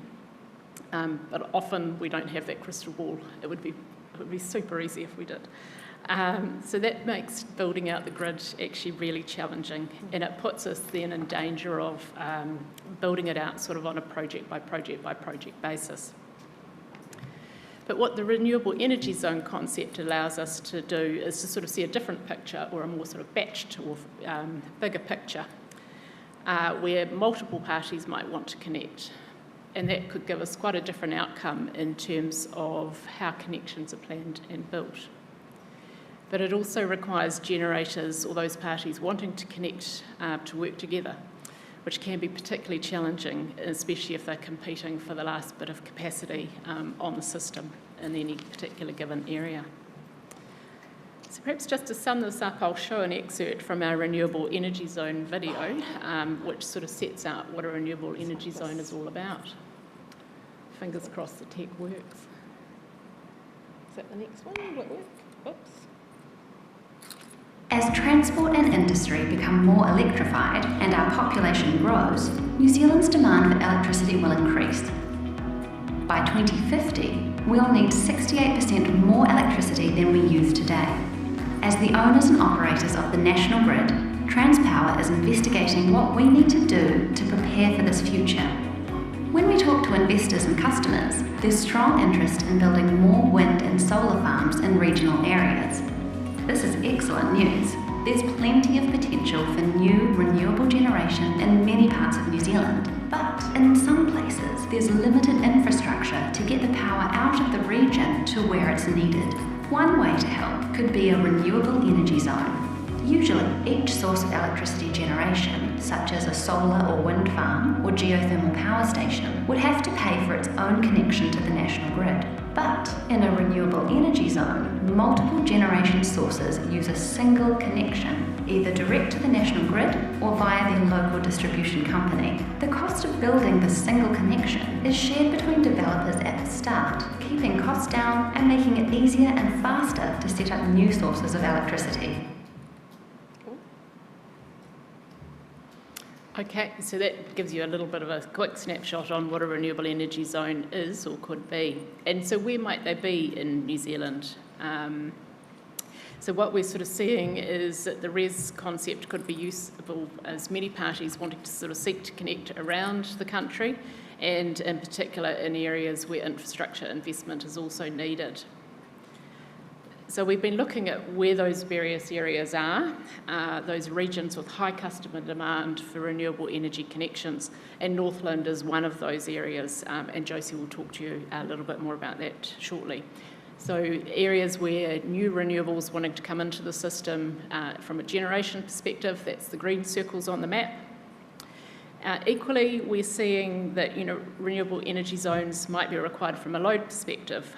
But often we don't have that crystal ball. It would be super easy if we did. So that makes building out the grid actually really challenging, and it puts us then in danger of building it out sort of on a project by project by project basis. But what the renewable energy zone concept allows us to do is to sort of see a different picture, or a more sort of batched or bigger picture, where multiple parties might want to connect. And that could give us quite a different outcome in terms of how connections are planned and built. But it also requires generators, or those parties wanting to connect, to work together, which can be particularly challenging, especially if they're competing for the last bit of capacity on the system in any particular given area. So perhaps just to sum this up, I'll show an excerpt from our Renewable Energy Zone video, which sort of sets out what a renewable energy zone is all about. Fingers crossed the tech works. Is that the next one? Will it work? Oops. As transport and industry become more electrified and our population grows, New Zealand's demand for electricity will increase. By 2050, we'll need 68% more electricity than we use today. As the owners and operators of the national grid, Transpower is investigating what we need to do to prepare for this future. When we talk to investors and customers, there's strong interest in building more wind and solar farms in regional areas. This is excellent news. There's plenty of potential for new renewable generation in many parts of New Zealand, but in some places, there's limited infrastructure to get the power out of the region to where it's needed. One way to help could be a renewable energy zone. Usually, each source of electricity generation, such as a solar or wind farm or geothermal power station, would have to pay for its own connection to the national grid. But in a renewable energy zone, multiple generation sources use a single connection, either direct to the national grid or via their local distribution company. The cost of building this single connection is shared between developers at the start, keeping costs down and making it easier and faster to set up new sources of electricity. Okay, so that gives you a little bit of a quick snapshot on what a renewable energy zone is or could be. And so where might they be in New Zealand? So what we're sort of seeing is that the RES concept could be useful as many parties wanting to sort of seek to connect around the country, and in particular in areas where infrastructure investment is also needed. So we've been looking at where those various areas are, those regions with high customer demand for renewable energy connections, and Northland is one of those areas, and Josie will talk to you a little bit more about that shortly. So areas where new renewables wanting to come into the system from a generation perspective, that's the green circles on the map. Equally, we're seeing that renewable energy zones might be required from a load perspective,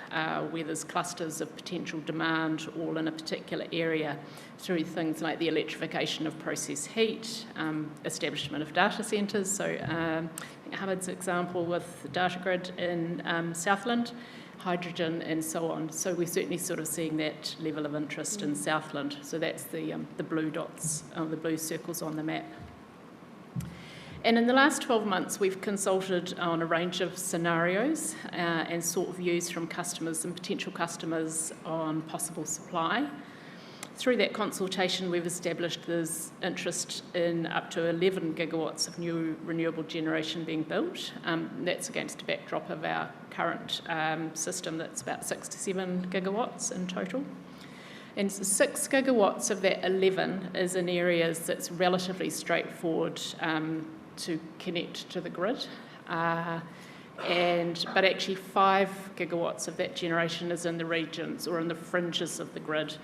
where there's clusters of potential demand all in a particular area through things like the electrification of process heat, establishment of data centres. So I think Hubbard's example with the data grid in Southland, hydrogen and so on. So we're certainly sort of seeing that level of interest in Southland. So that's the blue dots, the blue circles on the map. And in the last 12 months, we've consulted on a range of scenarios and sought views from customers and potential customers on possible supply. Through that consultation, we've established there's interest in up to 11 gigawatts of new renewable generation being built. That's against a backdrop of our current system that's about 6 to 7 gigawatts in total. And 6 gigawatts of that 11 is in areas that's relatively straightforward to connect to the grid, but actually 5 gigawatts of that generation is in the regions or in the fringes of the grid,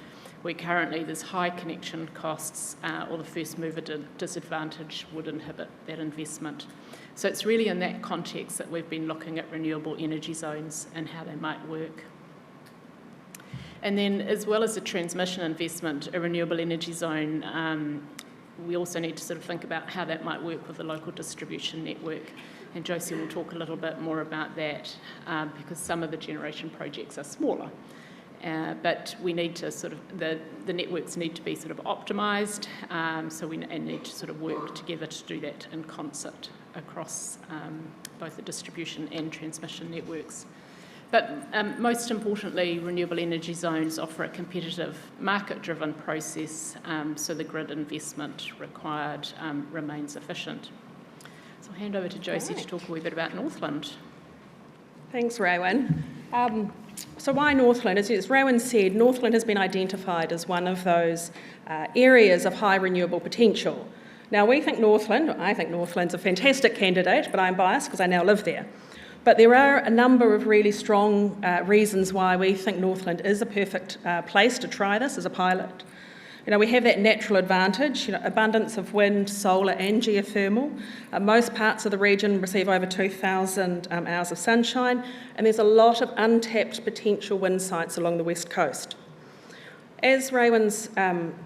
where currently there's high connection costs or the first mover disadvantage would inhibit that investment. So it's really in that context that we've been looking at renewable energy zones and how they might work. And then, as well as the transmission investment, a renewable energy zone, we also need to sort of think about how that might work with the local distribution network. And Josie will talk a little bit more about that because some of the generation projects are smaller. But we need to sort of, the networks need to be sort of optimised, so we need to sort of work together to do that in concert across both the distribution and transmission networks. But most importantly, renewable energy zones offer a competitive, market-driven process, so the grid investment required remains efficient. So I'll hand over to Josie to talk a wee bit about Northland. Thanks, Rowan. So why Northland? As Rowan said, Northland has been identified as one of those areas of high renewable potential. Now, I think Northland's a fantastic candidate, but I'm biased because I now live there. But there are a number of really strong reasons why we think Northland is a perfect place to try this as a pilot. We have that natural advantage, abundance of wind, solar and geothermal. Most parts of the region receive over 2,000 hours of sunshine, and there's a lot of untapped potential wind sites along the west coast. As Raywin's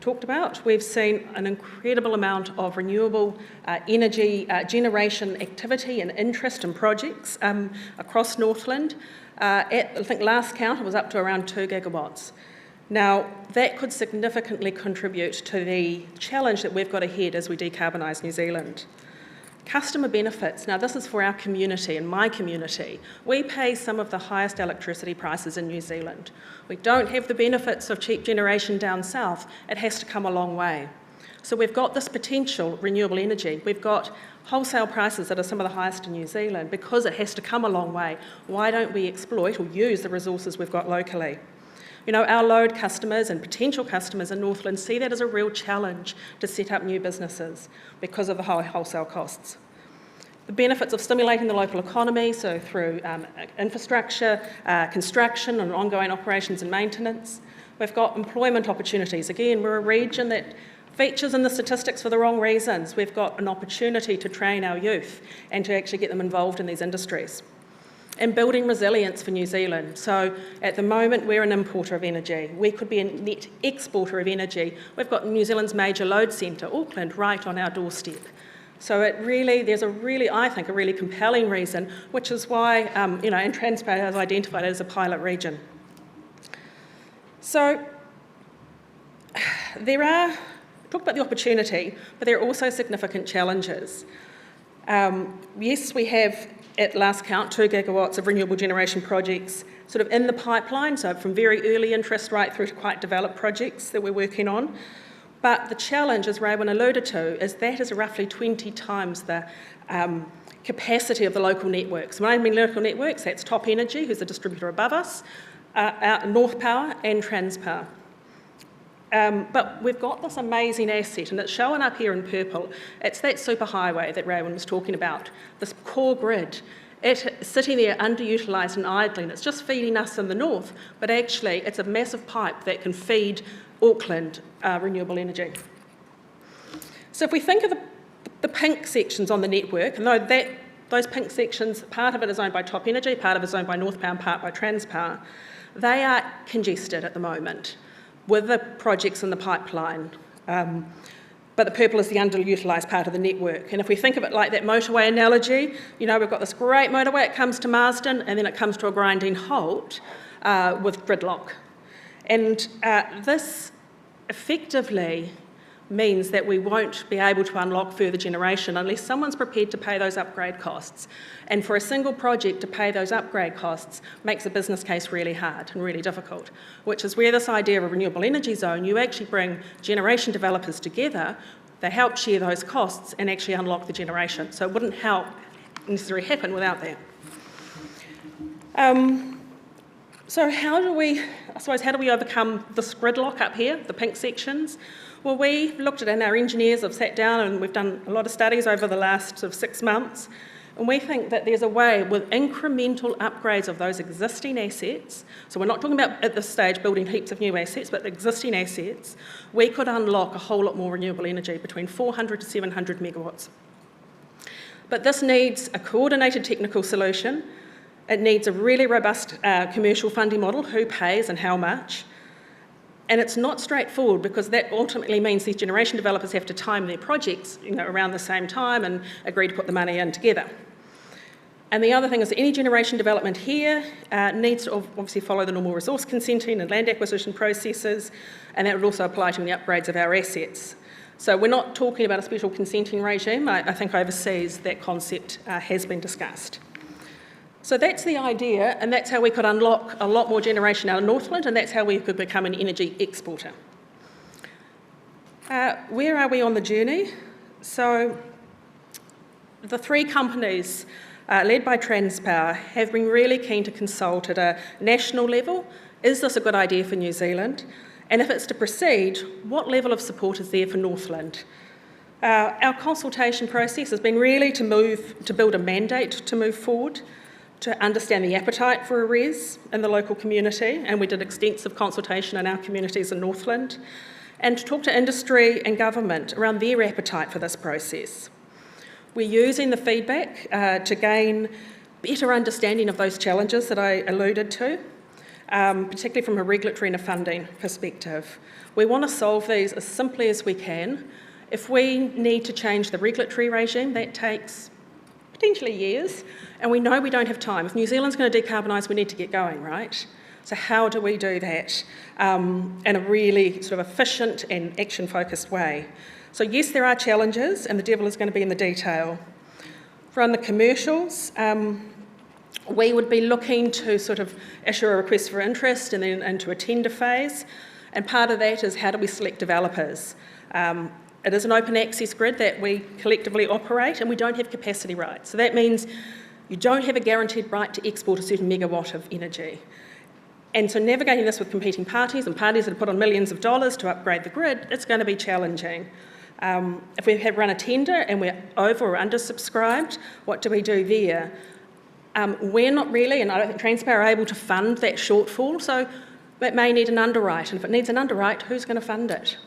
talked about, we've seen an incredible amount of renewable energy generation activity and interest in projects across Northland. I think last count it was up to around 2 gigawatts. Now, that could significantly contribute to the challenge that we've got ahead as we decarbonise New Zealand. Customer benefits. Now, this is for our community and my community. We pay some of the highest electricity prices in New Zealand. We don't have the benefits of cheap generation down south. It has to come a long way. So we've got this potential renewable energy. We've got wholesale prices that are some of the highest in New Zealand because it has to come a long way. Why don't we exploit or use the resources we've got locally? Our load customers and potential customers in Northland see that as a real challenge to set up new businesses because of the high wholesale costs. the benefits of stimulating the local economy, so through infrastructure, construction and ongoing operations and maintenance. We've got employment opportunities. Again, we're a region that features in the statistics for the wrong reasons. We've got an opportunity to train our youth and to actually get them involved in these industries. And building resilience for New Zealand. So at the moment, we're an importer of energy. We could be a net exporter of energy. We've got New Zealand's major load centre, Auckland, right on our doorstep. So there's I think, a really compelling reason, which is why, and Transpower has identified it as a pilot region. So talk about the opportunity, but there are also significant challenges. Yes, we have, at last count, 2 gigawatts of renewable generation projects sort of in the pipeline, so from very early interest right through to quite developed projects that we're working on. But the challenge, as Raewyn alluded to, is that is roughly 20 times the capacity of the local networks. When I mean local networks, that's Top Energy, who's the distributor above us, North Power and Transpower. But we've got this amazing asset, and it's shown up here in purple. It's that superhighway that Raewyn was talking about, this core grid. It's sitting there underutilised and idling. It's just feeding us in the north, but actually it's a massive pipe that can feed Auckland renewable energy. So if we think of the pink sections on the network, and those pink sections, part of it is owned by Top Energy, part of it is owned by North Power and part by Transpower, they are congested at the moment with the projects in the pipeline. But the purple is the underutilised part of the network. And if we think of it like that motorway analogy, we've got this great motorway, it comes to Marsden, and then it comes to a grinding halt with gridlock. And this effectively means that we won't be able to unlock further generation unless someone's prepared to pay those upgrade costs. And for a single project to pay those upgrade costs makes a business case really hard and really difficult, which is where this idea of a renewable energy zone, you actually bring generation developers together, they help share those costs and actually unlock the generation. So it wouldn't necessarily happen without that. So how do we overcome this gridlock up here, the pink sections? Well, we looked at it and our engineers have sat down and we've done a lot of studies over the last 6 months, and we think that there's a way with incremental upgrades of those existing assets, so we're not talking about at this stage building heaps of new assets, but existing assets, we could unlock a whole lot more renewable energy, between 400 to 700 megawatts. But this needs a coordinated technical solution. It needs a really robust commercial funding model, who pays and how much. And it's not straightforward because that ultimately means these generation developers have to time their projects around the same time and agree to put the money in together. And the other thing is that any generation development here needs to obviously follow the normal resource consenting and land acquisition processes, and that would also apply to the upgrades of our assets. So we're not talking about a special consenting regime. I think overseas that concept has been discussed. So that's the idea, and that's how we could unlock a lot more generation out of Northland, and that's how we could become an energy exporter. Where are we on the journey? So the 3 companies led by Transpower have been really keen to consult at a national level. Is this a good idea for New Zealand? And if it's to proceed, what level of support is there for Northland? Our consultation process has been really to build a mandate to move forward, to understand the appetite for a RES in the local community, and we did extensive consultation in our communities in Northland, and to talk to industry and government around their appetite for this process. We're using the feedback to gain better understanding of those challenges that I alluded to, particularly from a regulatory and a funding perspective. We want to solve these as simply as we can. If we need to change the regulatory regime, that takes potentially years, and we know we don't have time. If New Zealand's going to decarbonise, we need to get going, right? So how do we do that in a really sort of efficient and action-focused way? So yes, there are challenges, and the devil is going to be in the detail. From the commercials, we would be looking to sort of issue a request for interest and then into a tender phase, and part of that is how do we select developers? It is an open access grid that we collectively operate, and we don't have capacity rights. So that means you don't have a guaranteed right to export a certain megawatt of energy. And so navigating this with competing parties and parties that have put on millions of dollars to upgrade the grid, it's going to be challenging. If we have run a tender and we're over or undersubscribed, what do we do there? We're not really, and I don't think Transpower are able to fund that shortfall, so it may need an underwrite, and if it needs an underwrite, who's going to fund it?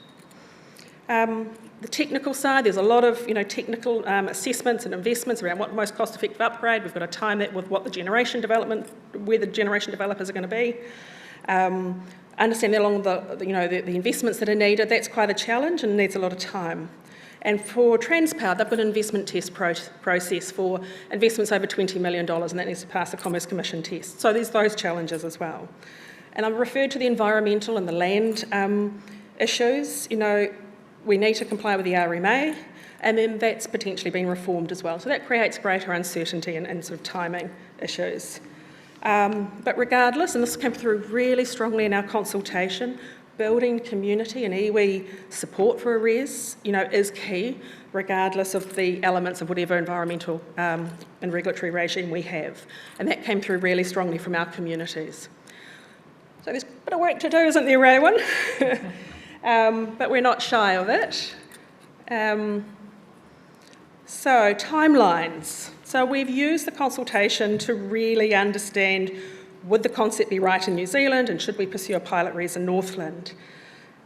The technical side, there's a lot of technical assessments and investments around what the most cost-effective upgrade. We've got to time that with what the generation development, where the generation developers are going to be. Understanding along the investments that are needed, that's quite a challenge and needs a lot of time. And for Transpower, they've got an investment test process for investments over $20 million, and that needs to pass the Commerce Commission test. So there's those challenges as well. And I've referred to the environmental and the land issues. We need to comply with the RMA, and then that's potentially been reformed as well. So that creates greater uncertainty and sort of timing issues. But regardless, and this came through really strongly in our consultation, building community and iwi support for arrears, is key, regardless of the elements of whatever environmental and regulatory regime we have. And that came through really strongly from our communities. So there's a bit of work to do, isn't there, Raewyn? But we're not shy of it. So timelines. So we've used the consultation to really understand, would the concept be right in New Zealand, and should we pursue a pilot RES in Northland?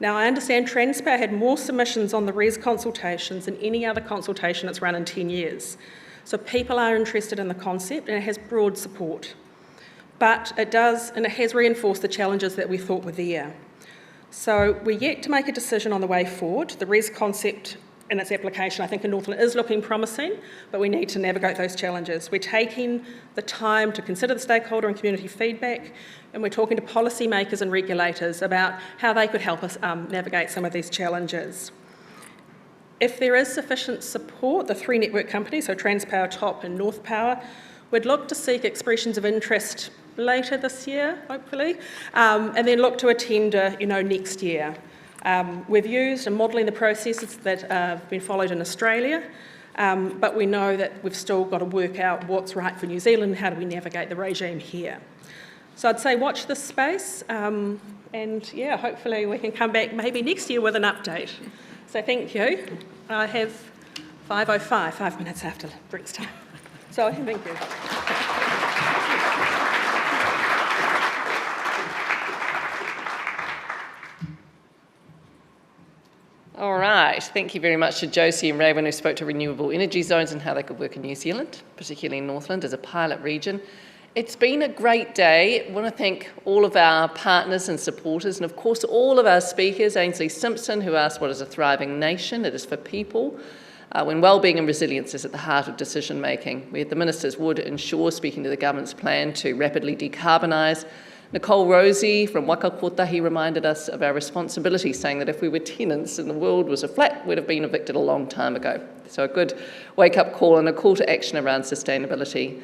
Now, I understand Transpower had more submissions on the RES consultations than any other consultation that's run in 10 years. So people are interested in the concept, and it has broad support. But it does, and it has reinforced the challenges that we thought were there. So we're yet to make a decision on the way forward. The RES concept and its application, I think, in Northland is looking promising, but we need to navigate those challenges. We're taking the time to consider the stakeholder and community feedback, and we're talking to policymakers and regulators about how they could help us navigate some of these challenges. If there is sufficient support, the three network companies, so Transpower, Top and North Power, would look to seek expressions of interest later this year, hopefully, and then look to a tender, next year. We've used and modelling the processes that have been followed in Australia, but we know that we've still got to work out what's right for New Zealand and how do we navigate the regime here. So I'd say watch this space, and hopefully we can come back maybe next year with an update. So thank you. I have 5:05, 5 minutes after Brexit time. So thank you. All right, thank you very much to Josie and Raewyn, who spoke to renewable energy zones and how they could work in New Zealand, particularly in Northland as a pilot region. It's been a great day. I want to thank all of our partners and supporters, and of course all of our speakers, Ainsley Simpson, who asked what is a thriving nation? It is for people, when wellbeing and resilience is at the heart of decision making. We had the Ministers Wood and Shaw speaking to the government's plan to rapidly decarbonise. Nicole Rosie from Waka Kotahi reminded us of our responsibility, saying that if we were tenants and the world was a flat, we'd have been evicted a long time ago. So a good wake-up call and a call to action around sustainability.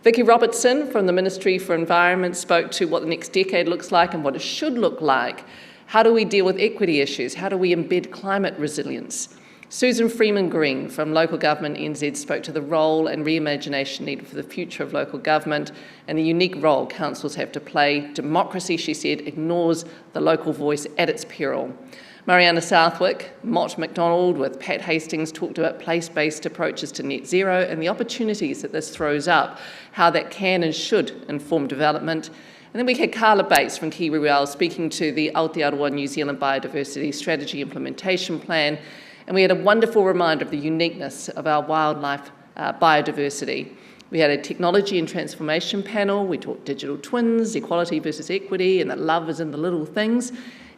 Vicky Robertson from the Ministry for Environment spoke to what the next decade looks like and what it should look like. How do we deal with equity issues? How do we embed climate resilience? Susan Freeman-Green from Local Government NZ spoke to the role and reimagination needed for the future of local government and the unique role councils have to play. Democracy, she said, ignores the local voice at its peril. Mariana Southwick, Mott MacDonald with Pat Hastings talked about place-based approaches to net zero and the opportunities that this throws up, how that can and should inform development. And then we had Carla Bates from Kiwi Rail speaking to the Aotearoa New Zealand Biodiversity Strategy Implementation Plan. And we had a wonderful reminder of the uniqueness of our wildlife biodiversity. We had a technology and transformation panel. We talked digital twins, equality versus equity, and that love is in the little things.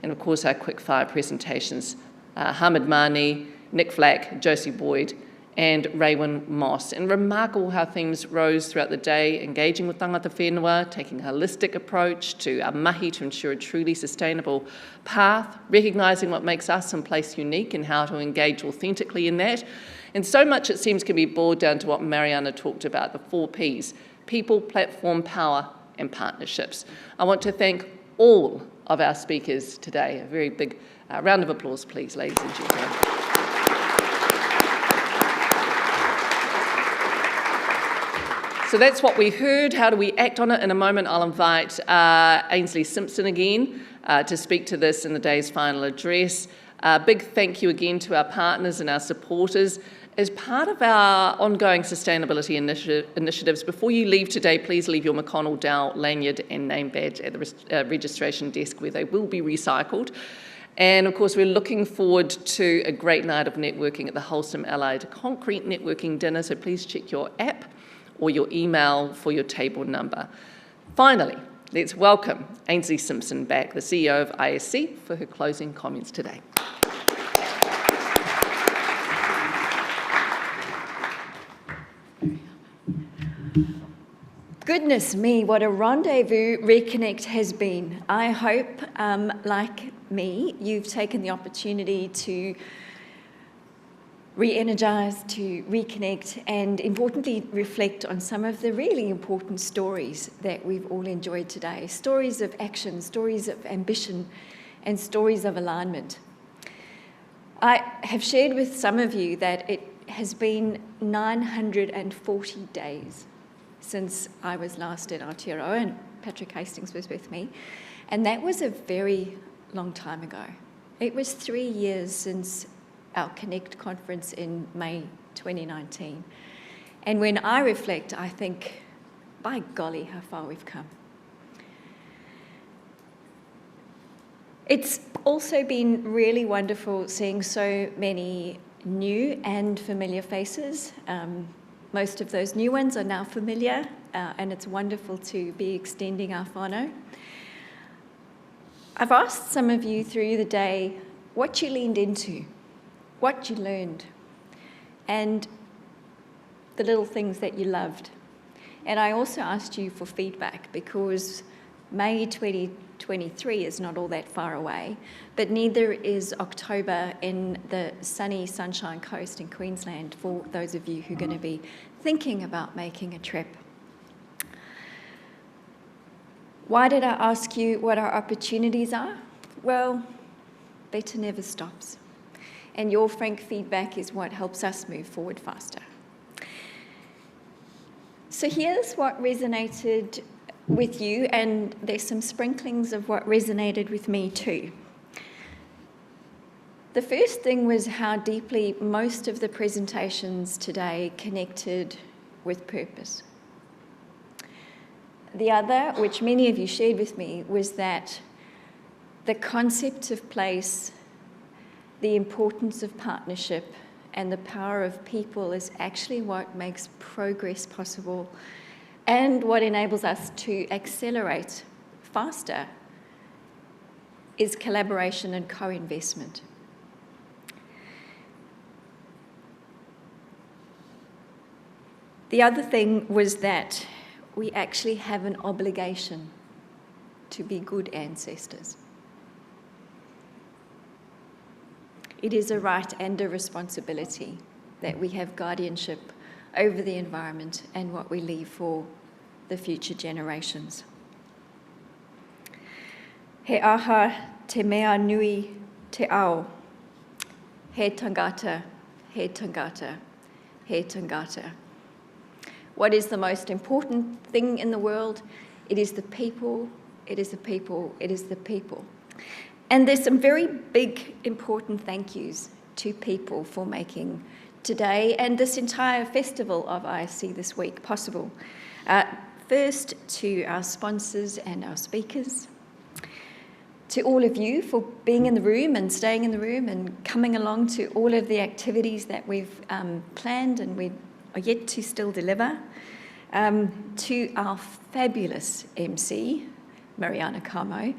And of course, our quick-fire presentations, Hamid Mani, Nick Flack, Josie Boyd, and Raewyn Moss. And remarkable how themes rose throughout the day, engaging with tangata whenua, taking a holistic approach to our mahi to ensure a truly sustainable path, recognising what makes us and place unique and how to engage authentically in that. And so much, it seems, can be boiled down to what Mariana talked about, the 4 Ps: people, platform, power, and partnerships. I want to thank all of our speakers today. A very big round of applause, please, ladies and gentlemen. So that's what we heard. How do we act on it? In a moment, I'll invite Ainsley Simpson again to speak to this in the day's final address. A big thank you again to our partners and our supporters. As part of our ongoing sustainability initiatives, before you leave today, please leave your McConnell Dow lanyard and name badge at the registration desk where they will be recycled. And of course, we're looking forward to a great night of networking at the Wholesome Allied Concrete Networking Dinner, so please check your app or your email for your table number. Finally, let's welcome Ainsley Simpson back, the CEO of ISC, for her closing comments today. Goodness me, what a rendezvous ReConnect has been. I hope, like me, you've taken the opportunity to re-energise, to reconnect, and importantly, reflect on some of the really important stories that we've all enjoyed today. Stories of action, stories of ambition, and stories of alignment. I have shared with some of you that it has been 940 days since I was last in Aotearoa, and Patrick Hastings was with me, and that was a very long time ago. It was 3 years since our Connect conference in May 2019. And when I reflect, I think, by golly, how far we've come. It's also been really wonderful seeing so many new and familiar faces. Most of those new ones are now familiar, and it's wonderful to be extending our whānau. I've asked some of you through the day what you leaned into, what you learned, and the little things that you loved. And I also asked you for feedback because May 2023 is not all that far away, but neither is October in the sunny Sunshine Coast in Queensland for those of you who are going to be thinking about making a trip. Why did I ask you what our opportunities are? Well, better never stops. And your frank feedback is what helps us move forward faster. So here's what resonated with you, and there's some sprinklings of what resonated with me too. The first thing was how deeply most of the presentations today connected with purpose. The other, which many of you shared with me, was that the concept of place, the importance of partnership, and the power of people is actually what makes progress possible and what enables us to accelerate faster is collaboration and co-investment. The other thing was that we actually have an obligation to be good ancestors. It is a right and a responsibility that we have guardianship over the environment and what we leave for the future generations. He aha te mea nui te ao. He tangata, he tangata, he tangata. What is the most important thing in the world? It is the people, it is the people, it is the people. And there's some very big, important thank yous to people for making today and this entire festival of ISC this week possible. First, to our sponsors and our speakers. To all of you for being in the room and staying in the room and coming along to all of the activities that we've planned and we are yet to still deliver. To our fabulous MC, Mariana Camo.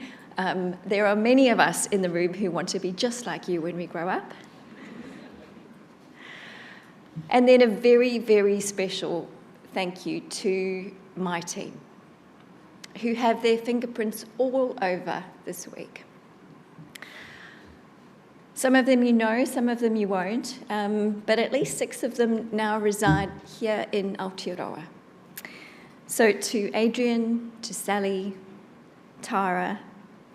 There are many of us in the room who want to be just like you when we grow up. And then a very, very special thank you to my team, who have their fingerprints all over this week. Some of them you know, some of them you won't, but at least 6 of them now reside here in Aotearoa. So to Adrian, to Sally, Tara,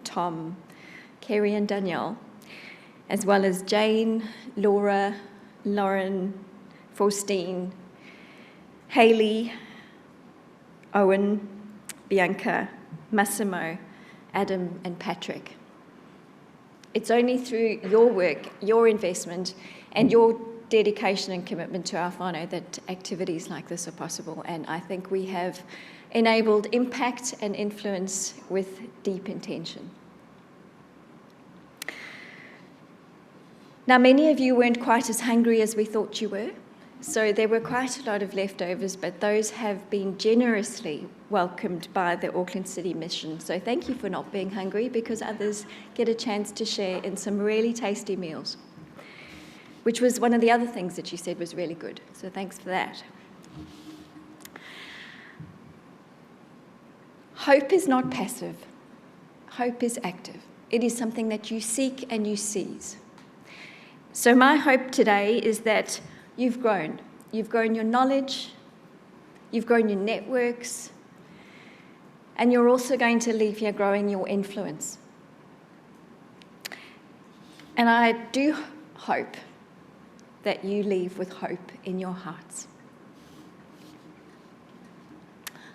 Tom, Kerry and Danielle, as well as Jane, Laura, Lauren, Faustine, Hayley, Owen, Bianca, Massimo, Adam and Patrick. It's only through your work, your investment, and your dedication and commitment to our whānau that activities like this are possible. And I think we have enabled impact and influence with deep intention. Now, many of you weren't quite as hungry as we thought you were, so there were quite a lot of leftovers, but those have been generously welcomed by the Auckland City Mission. So thank you for not being hungry, because others get a chance to share in some really tasty meals, which was one of the other things that you said was really good. So thanks for that. Hope is not passive. Hope is active. It is something that you seek and you seize. So my hope today is that you've grown. You've grown your knowledge, you've grown your networks, and you're also going to leave here growing your influence. And I do hope that you leave with hope in your hearts.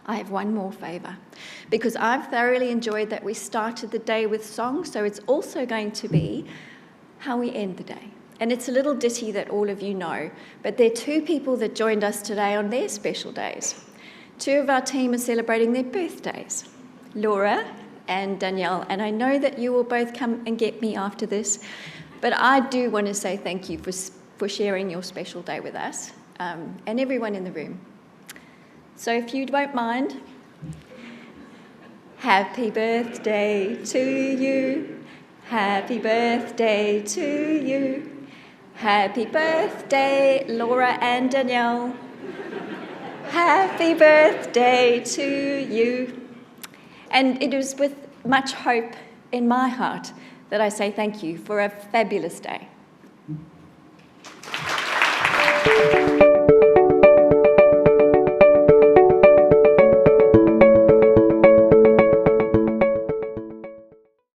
I have one more favour, because I've thoroughly enjoyed that we started the day with song, so it's also going to be how we end the day. And it's a little ditty that all of you know, but there are two people that joined us today on their special days. Two of our team are celebrating their birthdays, Laura and Danielle, and I know that you will both come and get me after this, but I do want to say thank you for sharing your special day with us, and everyone in the room. So if you won't mind, happy birthday to you, happy birthday to you. Happy birthday, Laura and Danielle. Happy birthday to you. And it is with much hope in my heart that I say thank you for a fabulous day.